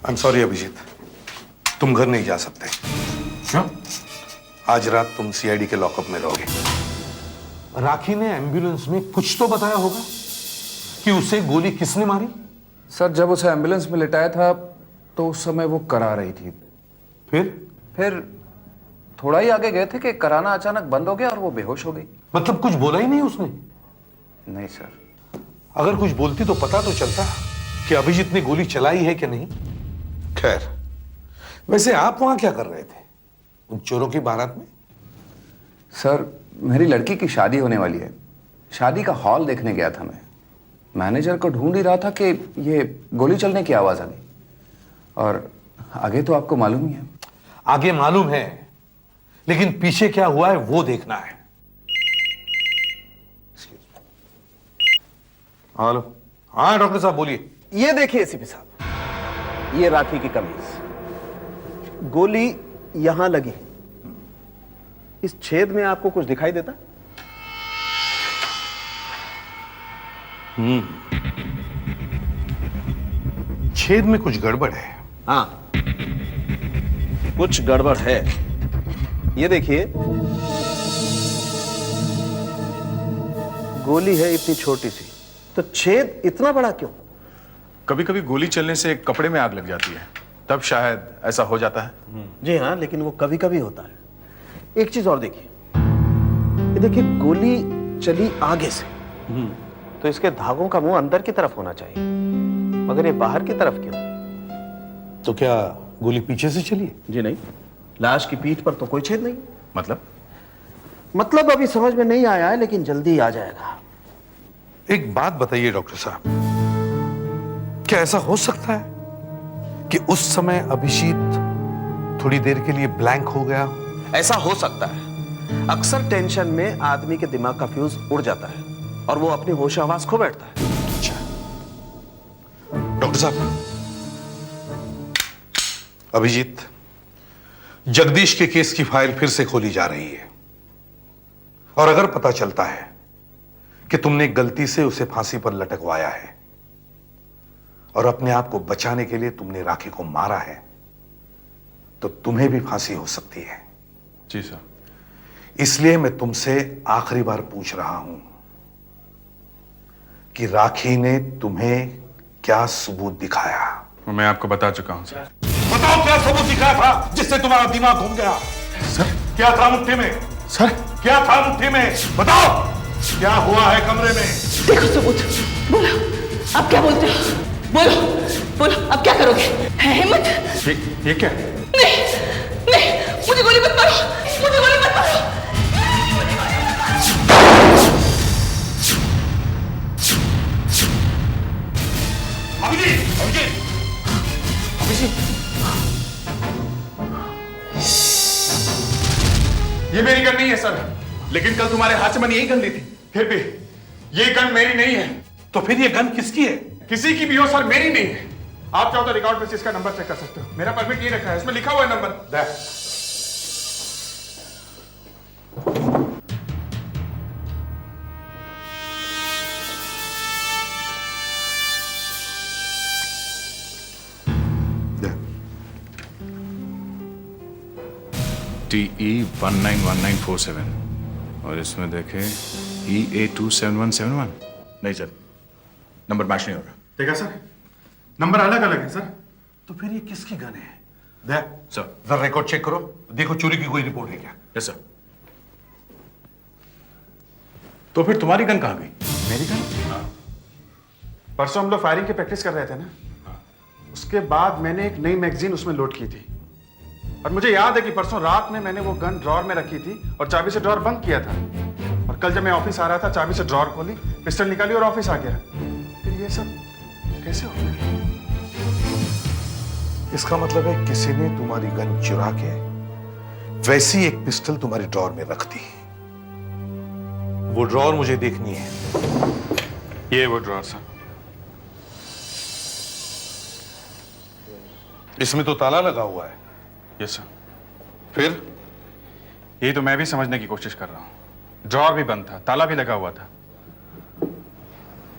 Speaker 8: आई एम सॉरी अभिजीत, तुम घर नहीं जा सकते।
Speaker 11: क्यों?
Speaker 8: आज रात तुम सीआईडी के लॉकअप में रहोगे। राखी ने एम्बुलेंस में कुछ तो बताया होगा कि उसे गोली किसने मारी?
Speaker 17: सर, जब उसे एम्बुलेंस में लिटाया था तो उस समय वो करा रही थी। फिर थोड़ा ही आगे गए थे कि कराना अचानक बंद हो गया और वो बेहोश हो गई।
Speaker 8: मतलब कुछ बोला ही नहीं उसने?
Speaker 17: नहीं सर।
Speaker 8: अगर कुछ बोलती तो पता तो चलता कि अभिजीत ने गोली चलाई है कि नहीं। खैर, वैसे आप वहां क्या कर रहे थे उन चोरों की बारात में?
Speaker 17: सर, मेरी लड़की की शादी होने वाली है, शादी का हॉल देखने गया था मैं। मैनेजर को ढूंढ ही रहा था कि ये गोली चलने की आवाज आ गई। और आगे तो आपको मालूम ही है।
Speaker 8: आगे मालूम है, लेकिन पीछे क्या हुआ है वो देखना है। हेलो। हाँ डॉक्टर साहब बोलिए।
Speaker 12: ये देखिए एसीपी साहब, ये राखी की कमीज, गोली यहां लगी। इस छेद में आपको कुछ दिखाई देता?
Speaker 8: छेद में कुछ गड़बड़ है।
Speaker 12: हाँ, कुछ गड़बड़ है। ये देखिए, गोली है इतनी छोटी सी, तो छेद इतना बड़ा क्यों?
Speaker 4: कभी कभी गोली चलने से कपड़े में आग लग जाती है, तब शायद ऐसा हो जाता है।
Speaker 12: जी हाँ, लेकिन वो कभी कभी होता है। एक चीज और देखिए, ये देखिए, गोली चली आगे से, तो इसके धागों का मुंह अंदर की तरफ होना चाहिए, मगर ये बाहर की तरफ क्यों?
Speaker 8: तो क्या गोली पीछे से चली?
Speaker 12: जी नहीं, लाश की पीठ पर तो कोई छेद नहीं।
Speaker 8: मतलब
Speaker 12: अभी समझ में नहीं आया है, लेकिन जल्दी आ जाएगा।
Speaker 8: एक बात बताइए डॉक्टर साहब, क्या ऐसा हो सकता है कि उस समय अभिजीत थोड़ी देर के लिए ब्लैंक हो गया?
Speaker 12: ऐसा हो सकता है। अक्सर टेंशन में आदमी के दिमाग का फ्यूज उड़ जाता है और वो अपनी होश आवाज खो बैठता है।
Speaker 8: डॉक्टर साहब, अभिजीत, जगदीश के केस की फाइल फिर से खोली जा रही है, और अगर पता चलता है कि तुमने गलती से उसे फांसी पर लटकवाया है और अपने आप को बचाने के लिए तुमने राखी को मारा है तो तुम्हें भी फांसी हो सकती है।
Speaker 4: जी सर।
Speaker 8: इसलिए मैं तुमसे आखिरी बार पूछ रहा हूं कि राखी ने तुम्हें क्या सबूत दिखाया?
Speaker 4: वो मैं आपको बता चुका हूं सर।
Speaker 8: बताओ क्या सबूत दिखाया था जिससे तुम्हारा दिमाग घूम गया?
Speaker 4: सर
Speaker 8: क्या था मुट्ठी में?
Speaker 4: सर
Speaker 8: क्या था मुट्ठी में? बताओ क्या हुआ है कमरे में?
Speaker 16: देखो सबूत, बोलो आप क्या बोलते हो? बोलो बोलो आप क्या करोगे? है हिम्मत?
Speaker 4: ये क्या?
Speaker 16: नहीं नहीं, मुझे गोली मत मारो, मुझे गोली मत मारो।
Speaker 8: अभिजीत, अभिजीत,
Speaker 4: अभिजीत, ये मेरी गन नहीं है सर, लेकिन कल तुम्हारे हाथ से मैंने यही गन ली थी। फिर भी ये गन मेरी नहीं है।
Speaker 8: तो फिर ये गन किसकी है?
Speaker 4: किसी की भी हो सर, मेरी नहीं है। आप चाहो तो रिकॉर्ड में से इसका नंबर चेक कर सकते हो। मेरा परमिट ये रखा है, इसमें लिखा हुआ है नंबर।
Speaker 11: TE191947 और इसमें देखें EA27171। नहीं सर, नंबर मैच नहीं हो रहा।
Speaker 4: देखा सर, नंबर अलग अलग है सर।
Speaker 8: तो फिर ये किसकी गन है?
Speaker 11: सर
Speaker 8: जरा रिकॉर्ड चेक करो, देखो चोरी की कोई रिपोर्ट है क्या?
Speaker 11: Yes sir. तो फिर तुम्हारी गन कहाँ गई?
Speaker 4: मेरी गन? हाँ। परसों हम लोग फायरिंग की प्रैक्टिस कर रहे थे ना, उसके बाद मैंने एक नई मैगजीन उसमें लोड की थी और मुझे याद है कि परसों रात में मैंने वो गन ड्रॉर में रखी थी और चाबी से ड्रॉर बंद किया था। और कल जब मैं ऑफिस आ रहा था, चाबी से ड्रॉर खोली, पिस्टल निकाली और ऑफिस आ गया। फिर ये सब कैसे हो गया?
Speaker 8: इसका मतलब है किसी ने तुम्हारी गन चुरा के वैसी एक पिस्टल तुम्हारी ड्रॉर में रख दी। वो ड्रॉर मुझे देखनी है।
Speaker 4: ये वो ड्रॉर सर।
Speaker 8: इसमें तो ताला लगा हुआ है।
Speaker 4: Yes sir.
Speaker 8: फिर?
Speaker 4: यही तो मैं भी समझने की कोशिश कर रहा हूँ। ड्रॉर भी बंद था, ताला भी लगा हुआ था।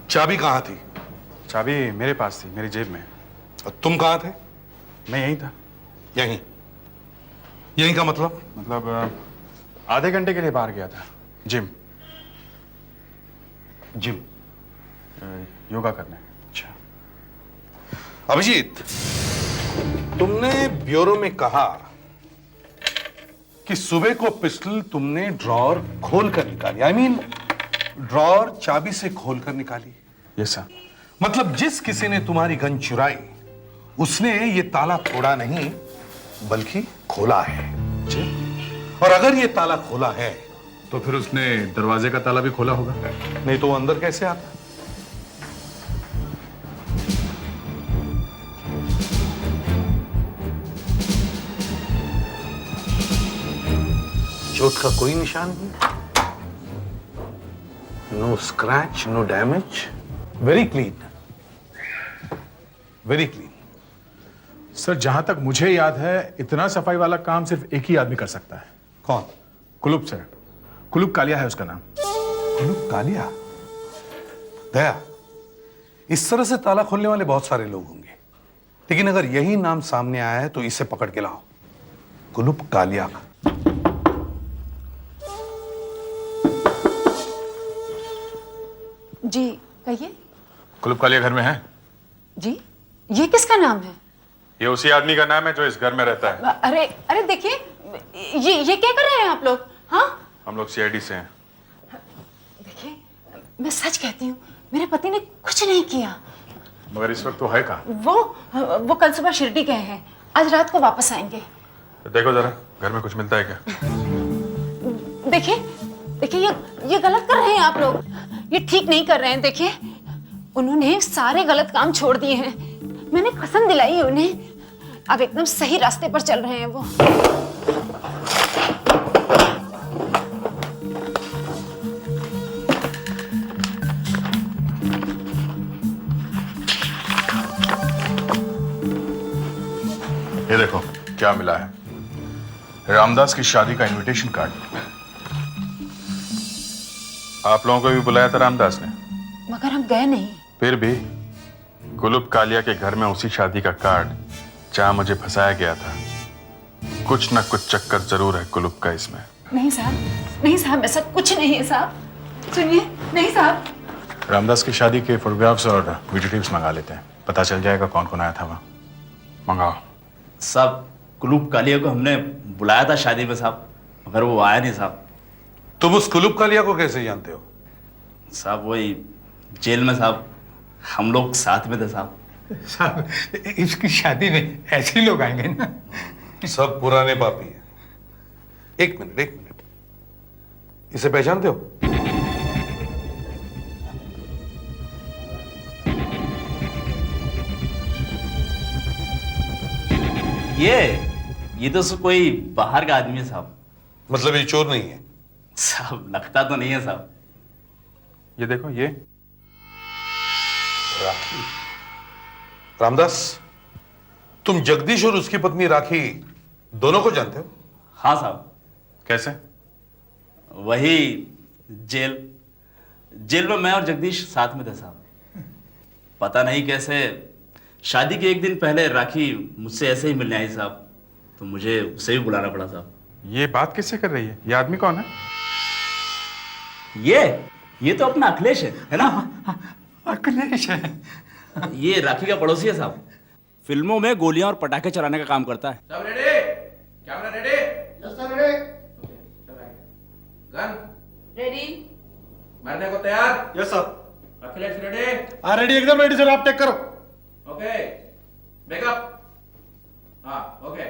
Speaker 8: चाबी कहाँ थी?
Speaker 4: चाबी मेरे पास थी, मेरी जेब में।
Speaker 8: और तुम कहाँ थे?
Speaker 4: मैं यहीं था।
Speaker 8: यहीं? यहीं का मतलब?
Speaker 4: मतलब आधे घंटे के लिए बाहर गया था, जिम।
Speaker 8: जिम?
Speaker 4: योगा करने।
Speaker 8: अच्छा। अभिजीत, तुमने ब्यूरो में कहा कि सुबह को पिस्टल तुमने ड्रॉर खोलकर निकाली। I mean, ड्रॉर चाबी से खोलकर निकाली।
Speaker 4: Yes sir.
Speaker 8: मतलब जिस किसी ने तुम्हारी गन चुराई उसने ये ताला तोड़ा नहीं बल्कि खोला है।
Speaker 4: जी।
Speaker 8: और अगर ये ताला खोला है
Speaker 11: तो फिर उसने दरवाजे का ताला भी खोला होगा।
Speaker 8: नहीं तो वो अंदर कैसे आता? चोट का कोई निशान नहीं, no scratch, no damage, very clean, very clean.
Speaker 11: Sir जहां तक मुझे याद है इतना सफाई वाला काम सिर्फ एक ही आदमी कर सकता है।
Speaker 8: कौन?
Speaker 11: कुलूप सर। कुलूप कालिया है उसका नाम।
Speaker 8: कुलूप कालिया? दया, इस तरह से ताला खोलने वाले बहुत सारे लोग होंगे, लेकिन अगर यही नाम सामने आया है तो इसे पकड़ के लाओ, कुलूप कालिया।
Speaker 16: जी कहिए।
Speaker 11: कुलूप कालिया घर में है?
Speaker 16: जी, ये किसका नाम है?
Speaker 4: ये उसी आदमी का नाम है जो इस घर में रहता है।
Speaker 16: अरे अरे देखिए, ये क्या कर रहे हैं आप लोग? हाँ,
Speaker 4: हम लोग सीआईडी से हैं।
Speaker 16: देखिए मैं सच कहती हूँ, मेरे पति ने कुछ नहीं किया।
Speaker 4: मगर इस वक्त तो है कहाँ?
Speaker 16: वो कल सुबह शिरडी गए हैं, आज रात को वापस आएंगे।
Speaker 4: तो देखो जरा घर में कुछ मिलता है क्या?
Speaker 16: देखिए देखिए, ये गलत कर रहे हैं आप लोग, ये ठीक नहीं कर रहे हैं। देखिए उन्होंने सारे गलत काम छोड़ दिए हैं, मैंने कसम दिलाई है उन्हें, अब एकदम सही रास्ते पर चल रहे हैं वो।
Speaker 11: ये देखो क्या मिला है, रामदास की शादी का इनविटेशन कार्ड।
Speaker 4: आप लोगों को भी बुलाया था रामदास ने?
Speaker 16: मगर हम गए नहीं।
Speaker 4: फिर भी कुलुप कालिया के घर में उसी शादी का कार्ड जहां मुझे फंसाया गया था। कुछ न कुछ चक्कर जरूर है कुलुप का इसमें।
Speaker 16: नहीं साहब, नहीं साहब, ऐसा कुछ नहीं है साहब। सुनिए, नहीं साहब।
Speaker 11: रामदास की शादी के फोटोग्राफ्स और वीडियो टिप्स मंगा लेते हैं, पता चल जाएगा कौन कौन आया था वहाँ।
Speaker 4: मंगाओ।
Speaker 6: साहब कुलूप कालिया को हमने बुलाया था शादी में साहब, मगर वो आया नहीं साहब।
Speaker 8: तुम उस कुलूप कालिया को कैसे जानते हो?
Speaker 6: साहब वही जेल में साहब, हम लोग साथ में थे साहब।
Speaker 7: साहब इसकी शादी में ऐसे ही लोग आएंगे ना।
Speaker 8: सब पुराने पापी हैं। एक मिनट, इसे पहचानते हो?
Speaker 6: ये तो कोई बाहर का आदमी है साहब।
Speaker 8: मतलब ये चोर नहीं है?
Speaker 6: साहब लगता तो नहीं है साहब।
Speaker 4: ये देखो ये
Speaker 8: राखी। रामदास, तुम जगदीश और उसकी पत्नी राखी दोनों को जानते हो?
Speaker 6: हाँ साहब।
Speaker 4: कैसे?
Speaker 6: वही जेल में मैं और जगदीश साथ में थे साहब। पता नहीं कैसे शादी के एक दिन पहले राखी मुझसे ऐसे ही मिलने आई साहब, तो मुझे उसे भी बुलाना पड़ा साहब।
Speaker 4: ये बात किससे कर रही है? ये आदमी कौन है?
Speaker 6: ये तो अपना अखिलेश है ना?
Speaker 7: अखिलेश है।
Speaker 6: ये राखी का पड़ोसी है साहब। फिल्मों में गोलियां और पटाखे चलाने का काम करता है।
Speaker 17: सब ready? Camera ready?
Speaker 2: Yes sir, ready.
Speaker 17: Gun
Speaker 2: ready.
Speaker 17: मारने को तैयार?
Speaker 2: Yes sir.
Speaker 17: अखिलेश रेडी?
Speaker 2: हाँ रेडी, एकदम रेडी सर, आप टेक करो।
Speaker 17: Okay, backup. हाँ, ओके।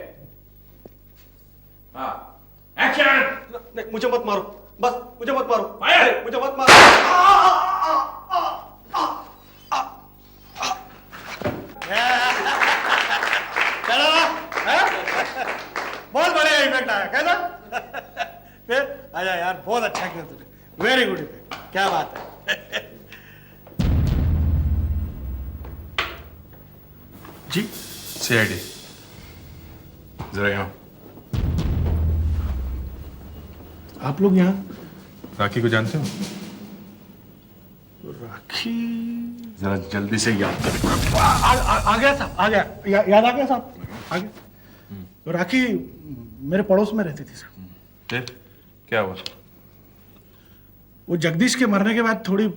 Speaker 17: हाँ, एक्शन।
Speaker 2: मुझे मत मारो, बस मुझे मत मारो।
Speaker 17: फायर।
Speaker 2: मुझे मत मारो। चलो बहुत बढ़िया इफेक्ट आया, कैसा? फिर आजा यार, बहुत अच्छा किया तूने, वेरी गुड इफेक्ट, क्या बात है।
Speaker 4: जी सीआईडी, जरा यहाँ।
Speaker 2: आप लोग यहाँ?
Speaker 4: राखी को जानते हो?
Speaker 2: राखी
Speaker 4: जरा जल्दी से याद कर।
Speaker 2: आ गया साहब, आ गया, याद आ गया साहब, आ गया। तो राखी मेरे पड़ोस में रहती थी साहब।
Speaker 4: फिर क्या हुआ?
Speaker 2: वो जगदीश के मरने के बाद थोड़ी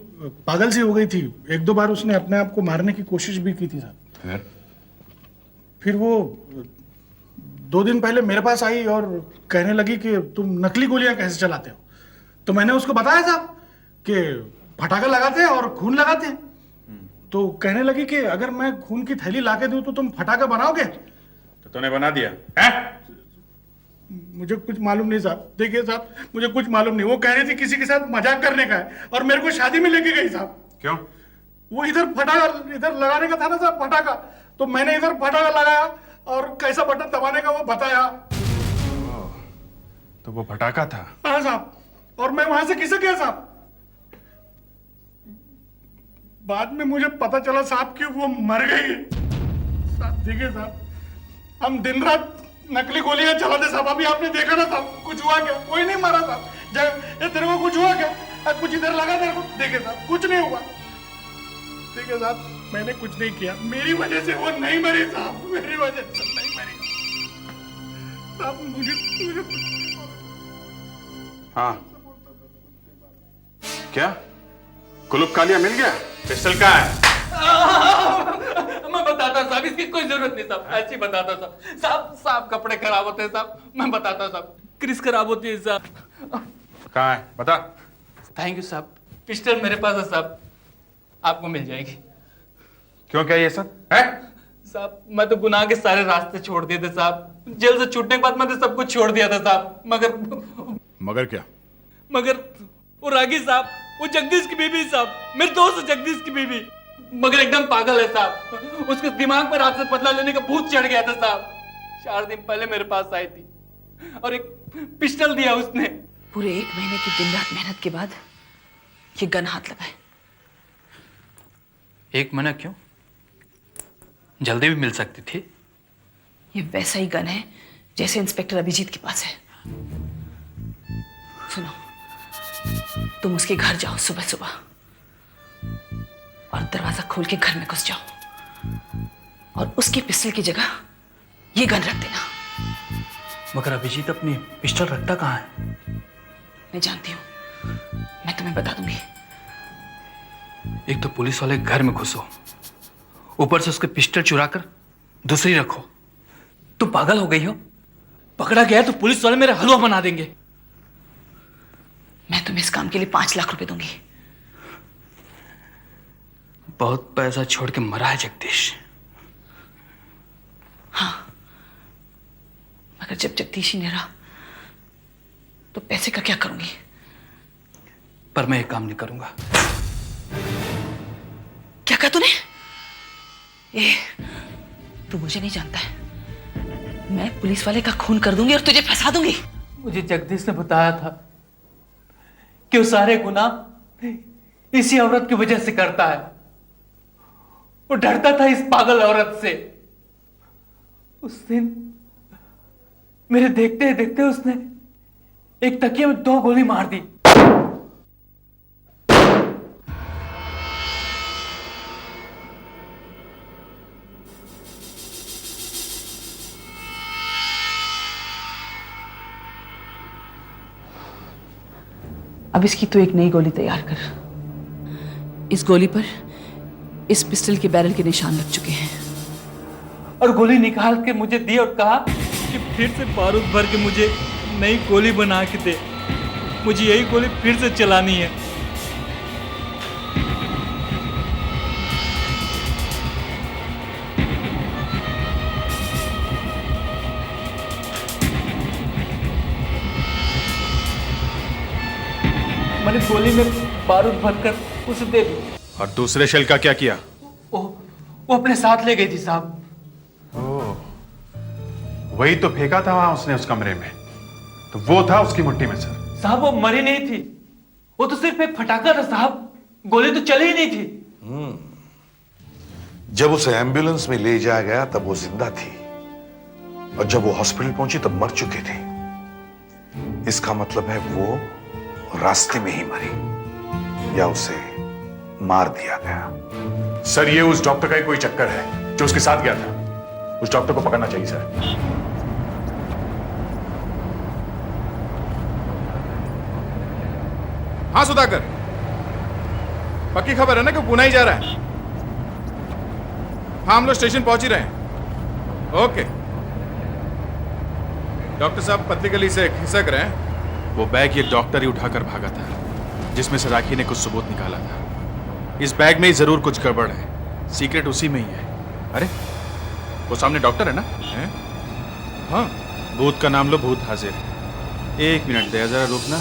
Speaker 2: पागल सी हो गई थी। एक दो बार उसने अपने आप को मारने की कोशिश भी की थी साहब। फिर वो 2 दिन पहले मेरे पास आई और कहने लगी कि तुम नकली गोलियां कैसे चलाते हो। तो मैंने उसको बताया साहब कि पटाखा लगाते हैं और खून लगाते हैं। तो कहने लगी कि अगर मैं खून की थैली लाके दूं तो तुम फटाखा बनाओगे?
Speaker 4: तो तूने बना दिया है?
Speaker 2: मुझे कुछ मालूम नहीं साहब। देखिए साहब, मुझे कुछ मालूम नहीं। वो कह रही थी किसी के साथ मजाक करने का है और मेरे को शादी में लेके गई साहब।
Speaker 4: क्यों?
Speaker 2: वो इधर फटाखा इधर लगाने का था ना साहब, फटाखा। तो मैंने इधर फटाखा लगाया और कैसा बटन दबाने का वो बताया।
Speaker 4: तो वो फटाखा था?
Speaker 2: हाँ साहब, और मैं वहां से किसे गया साहब। बाद में मुझे पता चला साहब कि वो मर गई है साहब। देखिए साहब, हम दिन रात नकली गोलियां चलाते साहब। अभी आपने देखा ना साहब, कुछ हुआ क्या? कोई नहीं मारा साहब। ये तेरे को कुछ हुआ क्या? कुछ इधर लगा तेरे को? देखिए साहब, कुछ नहीं हुआ। देखिए साहब, मैंने कुछ नहीं किया। मेरी वजह से वो नहीं मरी साहब, मेरी वजह से नहीं मरी साहब। मुझे
Speaker 4: हाँ क्या? कुलुप कालिया मिल गया? पिस्टल कहाँ है?
Speaker 9: मैं बताता साहब, इसकी कोई जरूरत नहीं साहब, ऐसे ही बताता साहब। साहब कपड़े खराब होते हैं साहब, मैं बताता साहब। क्रिस खराब होती है साहब।
Speaker 4: कहाँ है बता।
Speaker 9: थैंक यू साहब, पिस्टल मेरे पास है साहब, आपको मिल जाएगी।
Speaker 4: क्यों, क्या ये सब है?
Speaker 9: साहब मैं तो गुनाह के सारे रास्ते छोड़ दिए थे साहब। जेल से छूटने के बाद मैंने सब कुछ छोड़ दिया था साहब।
Speaker 11: मगर क्या?
Speaker 9: मगर वो रागी साहब, वो जगदीश की बीबी साहब, मेरे दोस्त है जगदीश की बीबी, मगर एकदम पागल है साहब। उसके दिमाग पर रात से बदला लेने का भूत चढ़ गया था साहब। 4 दिन पहले मेरे पास आई थी और एक पिस्टल दिया उसने।
Speaker 16: पूरे 1 महीने की दिन रात मेहनत के बाद ये गन हाथ लगाए।
Speaker 9: 1 महीना क्यों? जल्दी भी मिल सकती थी।
Speaker 16: ये वैसा ही गन है जैसे इंस्पेक्टर अभिजीत के पास है। सुनो, तुम उसके घर जाओ सुबह सुबह और दरवाजा खोल के घर में घुस जाओ। और उसकी पिस्टल की जगह ये गन रख देना।
Speaker 9: मगर अभिजीत अपनी पिस्टल रखता कहाँ है?
Speaker 16: मैं जानती हूँ, मैं तुम्हें बता दूंगी।
Speaker 9: एक तो पुलिस वाले घर में घुसो, ऊपर से उसके पिस्टल चुरा कर दूसरी रखो। तुम पागल हो गई हो? पकड़ा गया तो पुलिस वाले मेरे हलवा बना देंगे।
Speaker 16: मैं तुम्हें इस काम के लिए 5 लाख रुपए दूंगी।
Speaker 9: बहुत पैसा छोड़ के मरा है जगदीश।
Speaker 16: हाँ, मगर जब जगदीश ही नहीं रहा तो पैसे का क्या करूंगी?
Speaker 9: पर मैं एक काम नहीं करूंगा।
Speaker 16: क्या कहा तूने? तू मुझे नहीं जानता है। मैं पुलिस वाले का खून कर दूंगी और तुझे फंसा दूंगी।
Speaker 9: मुझे जगदीश ने बताया था कि वो सारे गुनाह इसी औरत की वजह से करता है। वो डरता था इस पागल औरत से। उस दिन मेरे देखते देखते उसने एक तकिए में 2 गोली मार दी।
Speaker 16: अब इसकी तो एक नई गोली तैयार कर। इस गोली पर इस पिस्टल के बैरल के निशान लग चुके हैं।
Speaker 9: और गोली निकाल के मुझे दी और कहा कि फिर से बारूद भर के मुझे नई गोली बना के दे। मुझे यही गोली फिर से चलानी है। मैंने गोली में बारूद भरकर उसे दे दी।
Speaker 4: और दूसरे शेल का क्या किया?
Speaker 9: वो अपने साथ ले गई थी साहब।
Speaker 4: वही तो फेंका था वहां उसने उस कमरे में, तो वो था उसकी मुट्ठी में सर।
Speaker 9: साहब वो मरी नहीं थी, वो तो सिर्फ एक फटाका था साहब, गोली तो चली ही नहीं थी।
Speaker 8: जब उसे एम्बुलेंस में ले जाया गया तब वो जिंदा थी, और जब वो हॉस्पिटल पहुंची तब मर चुकी थी। इसका मतलब है वो रास्ते में ही मरी या उसे मार दिया गया।
Speaker 4: सर ये उस डॉक्टर का ही कोई चक्कर है जो उसके साथ गया था। उस डॉक्टर को पकड़ना चाहिए सर।
Speaker 1: हाँ सुधाकर, पक्की खबर है ना कि पुणे ही जा रहा है? हाँ हम लोग स्टेशन पहुंच ही रहे हैं। ओके डॉक्टर साहब पतली गली से खिसक रहे हैं।
Speaker 4: वो बैग ये डॉक्टर ही उठाकर भागा था जिसमें से राखी ने कुछ सबूत निकाला था। इस बैग में ही जरूर कुछ गड़बड़ है, सीक्रेट उसी में ही है। अरे वो सामने डॉक्टर है ना? है? हाँ भूत का नाम लो, भूत हाजिर। 1 मिनट दे जरा, रुकना।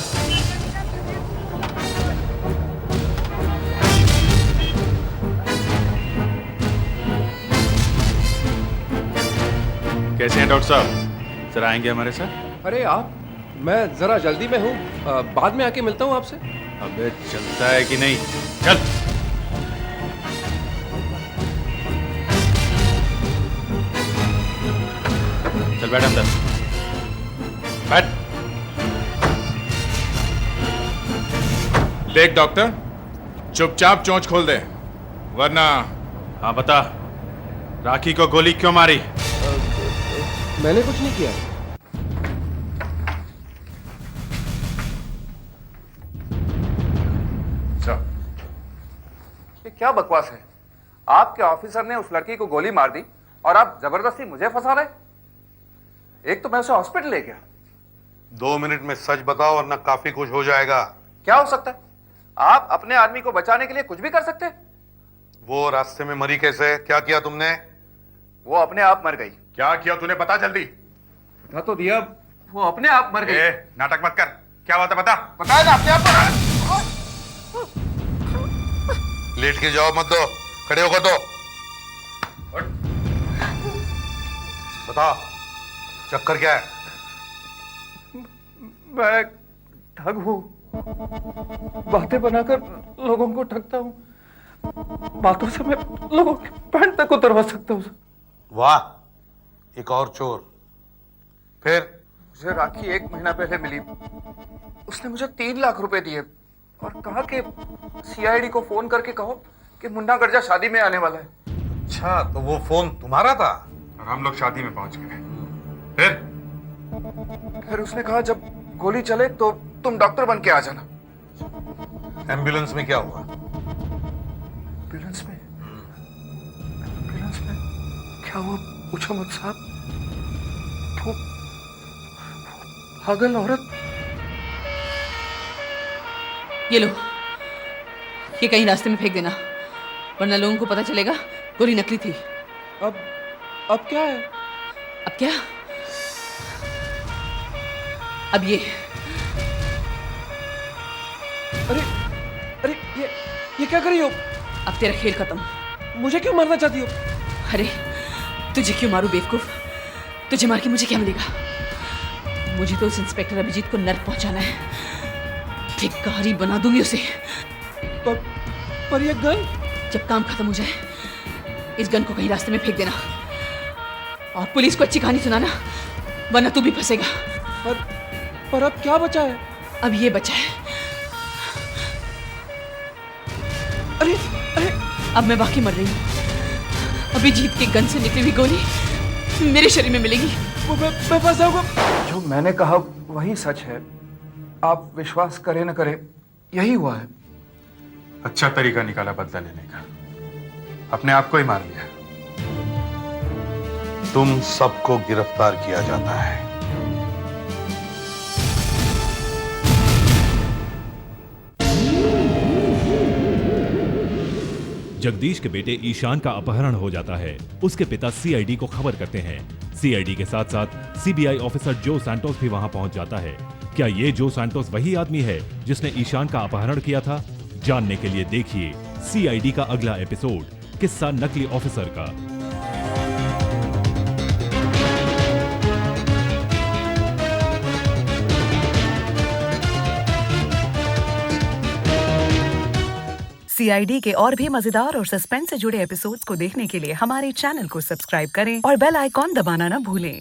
Speaker 4: कैसे हैं डॉक्टर साहब? जरा आएंगे हमारे साथ?
Speaker 17: अरे आप, मैं जरा जल्दी में हूँ, बाद में आके मिलता हूँ आपसे।
Speaker 4: अबे चलता है कि नहीं? चल। चल बैठ अंदर, बैठ।
Speaker 1: देख डॉक्टर, चुपचाप चोंच खोल दे वरना।
Speaker 4: हाँ बता, राखी को गोली क्यों मारी?
Speaker 17: मैंने कुछ नहीं किया। ये क्या बकवास है? आपके ऑफिसर ने उस लड़की को गोली मार दी और आप जबरदस्ती मुझे फंसा रहे। एक तो मैं उसे हॉस्पिटल ले गया।
Speaker 8: 2 मिनट में सच बताओ वरना काफी कुछ हो जाएगा।
Speaker 17: क्या हो सकता है? आप अपने आदमी को बचाने के लिए कुछ भी कर सकते हैं।
Speaker 8: वो रास्ते में मरी कैसे? क्या किया तुमने?
Speaker 17: वो अपने आप मर गई।
Speaker 1: क्या किया तूने? बता जल्दी।
Speaker 17: बता तो दिया, वो अपने आप मर गई।
Speaker 1: नाटक मत कर, क्या बात है बता।
Speaker 17: बताया ना अपने आप मर।
Speaker 8: लेट के जाओ मत दो, खड़े होकर दो। बता चक्कर क्या है?
Speaker 17: मैं ठग हूं, बातें बनाकर लोगों को ठगता हूं। बातों से मैं लोगों की पैंट तक उतरवा सकता हूं।
Speaker 8: वाह, एक और चोर। फिर?
Speaker 17: मुझे राखी 1 महीना पहले मिली। उसने मुझे 3 लाख रुपए दिए और कहा कि सीआईडी को फोन करके कहो कि मुन्ना गर्जा शादी में आने वाला है।
Speaker 8: अच्छा, तो वो फोन तुम्हारा था?
Speaker 4: और हम लोग शादी में पहुंच गए।
Speaker 17: फिर उसने कहा जब गोली चले तो तुम डॉक्टर बन के आ जाना।
Speaker 8: एम्बुलेंस में क्या हुआ?
Speaker 17: एम्बुलेंस में क्या हुआ पूछो मत साहब। वो पागल औरत।
Speaker 16: ये लो, ये कहीं रास्ते में फेंक देना, वरना लोगों को पता चलेगा गोली नकली थी।
Speaker 17: अब क्या है?
Speaker 16: अब क्या? अब ये।
Speaker 17: अरे ये क्या कर रही हो?
Speaker 16: अब तेरा खेल खत्म।
Speaker 17: मुझे क्यों मारना चाहती हो?
Speaker 16: अरे तुझे क्यों मारूं बेवकूफ? तुझे मार के मुझे क्या मिलेगा? मुझे तो उस इंस्पेक्टर अभिजीत को नर्क पहुंचाना है। भिखारी बना दूंगी उसे।
Speaker 17: पर ये गन?
Speaker 16: जब काम खत्म हो जाए इस गन को कहीं रास्ते में फेंक देना और पुलिस को अच्छी कहानी सुनाना, वरना तू भी फंसेगा।
Speaker 17: पर अब क्या बचा है?
Speaker 16: अब ये बचा है।
Speaker 17: अरे
Speaker 16: अब मैं वाकई मर रही हूँ। अभिजीत के गन से निकली हुई गोली मेरे शरीर में मिलेगी।
Speaker 17: मैं फंस जाऊंगा। जो मैंने कहा वही सच है। आप विश्वास करें न करें, यही हुआ है।
Speaker 4: अच्छा तरीका निकाला बदला लेने का, अपने आप को ही मार लिया।
Speaker 8: तुम सबको गिरफ्तार किया जाता है।
Speaker 3: जगदीश के बेटे ईशान का अपहरण हो जाता है। उसके पिता सीआईडी को खबर करते हैं। सीआईडी के साथ साथ सीबीआई ऑफिसर जो सैंटोस भी वहां पहुंच जाता है। क्या ये जो सैंटोस वही आदमी है जिसने ईशान का अपहरण किया था? जानने के लिए देखिए सीआईडी का अगला एपिसोड, किस्सा नकली ऑफिसर का।
Speaker 22: सीआईडी के और भी मजेदार और सस्पेंस से जुड़े एपिसोड्स को देखने के लिए हमारे चैनल को सब्सक्राइब करें और बेल आइकॉन दबाना न भूलें।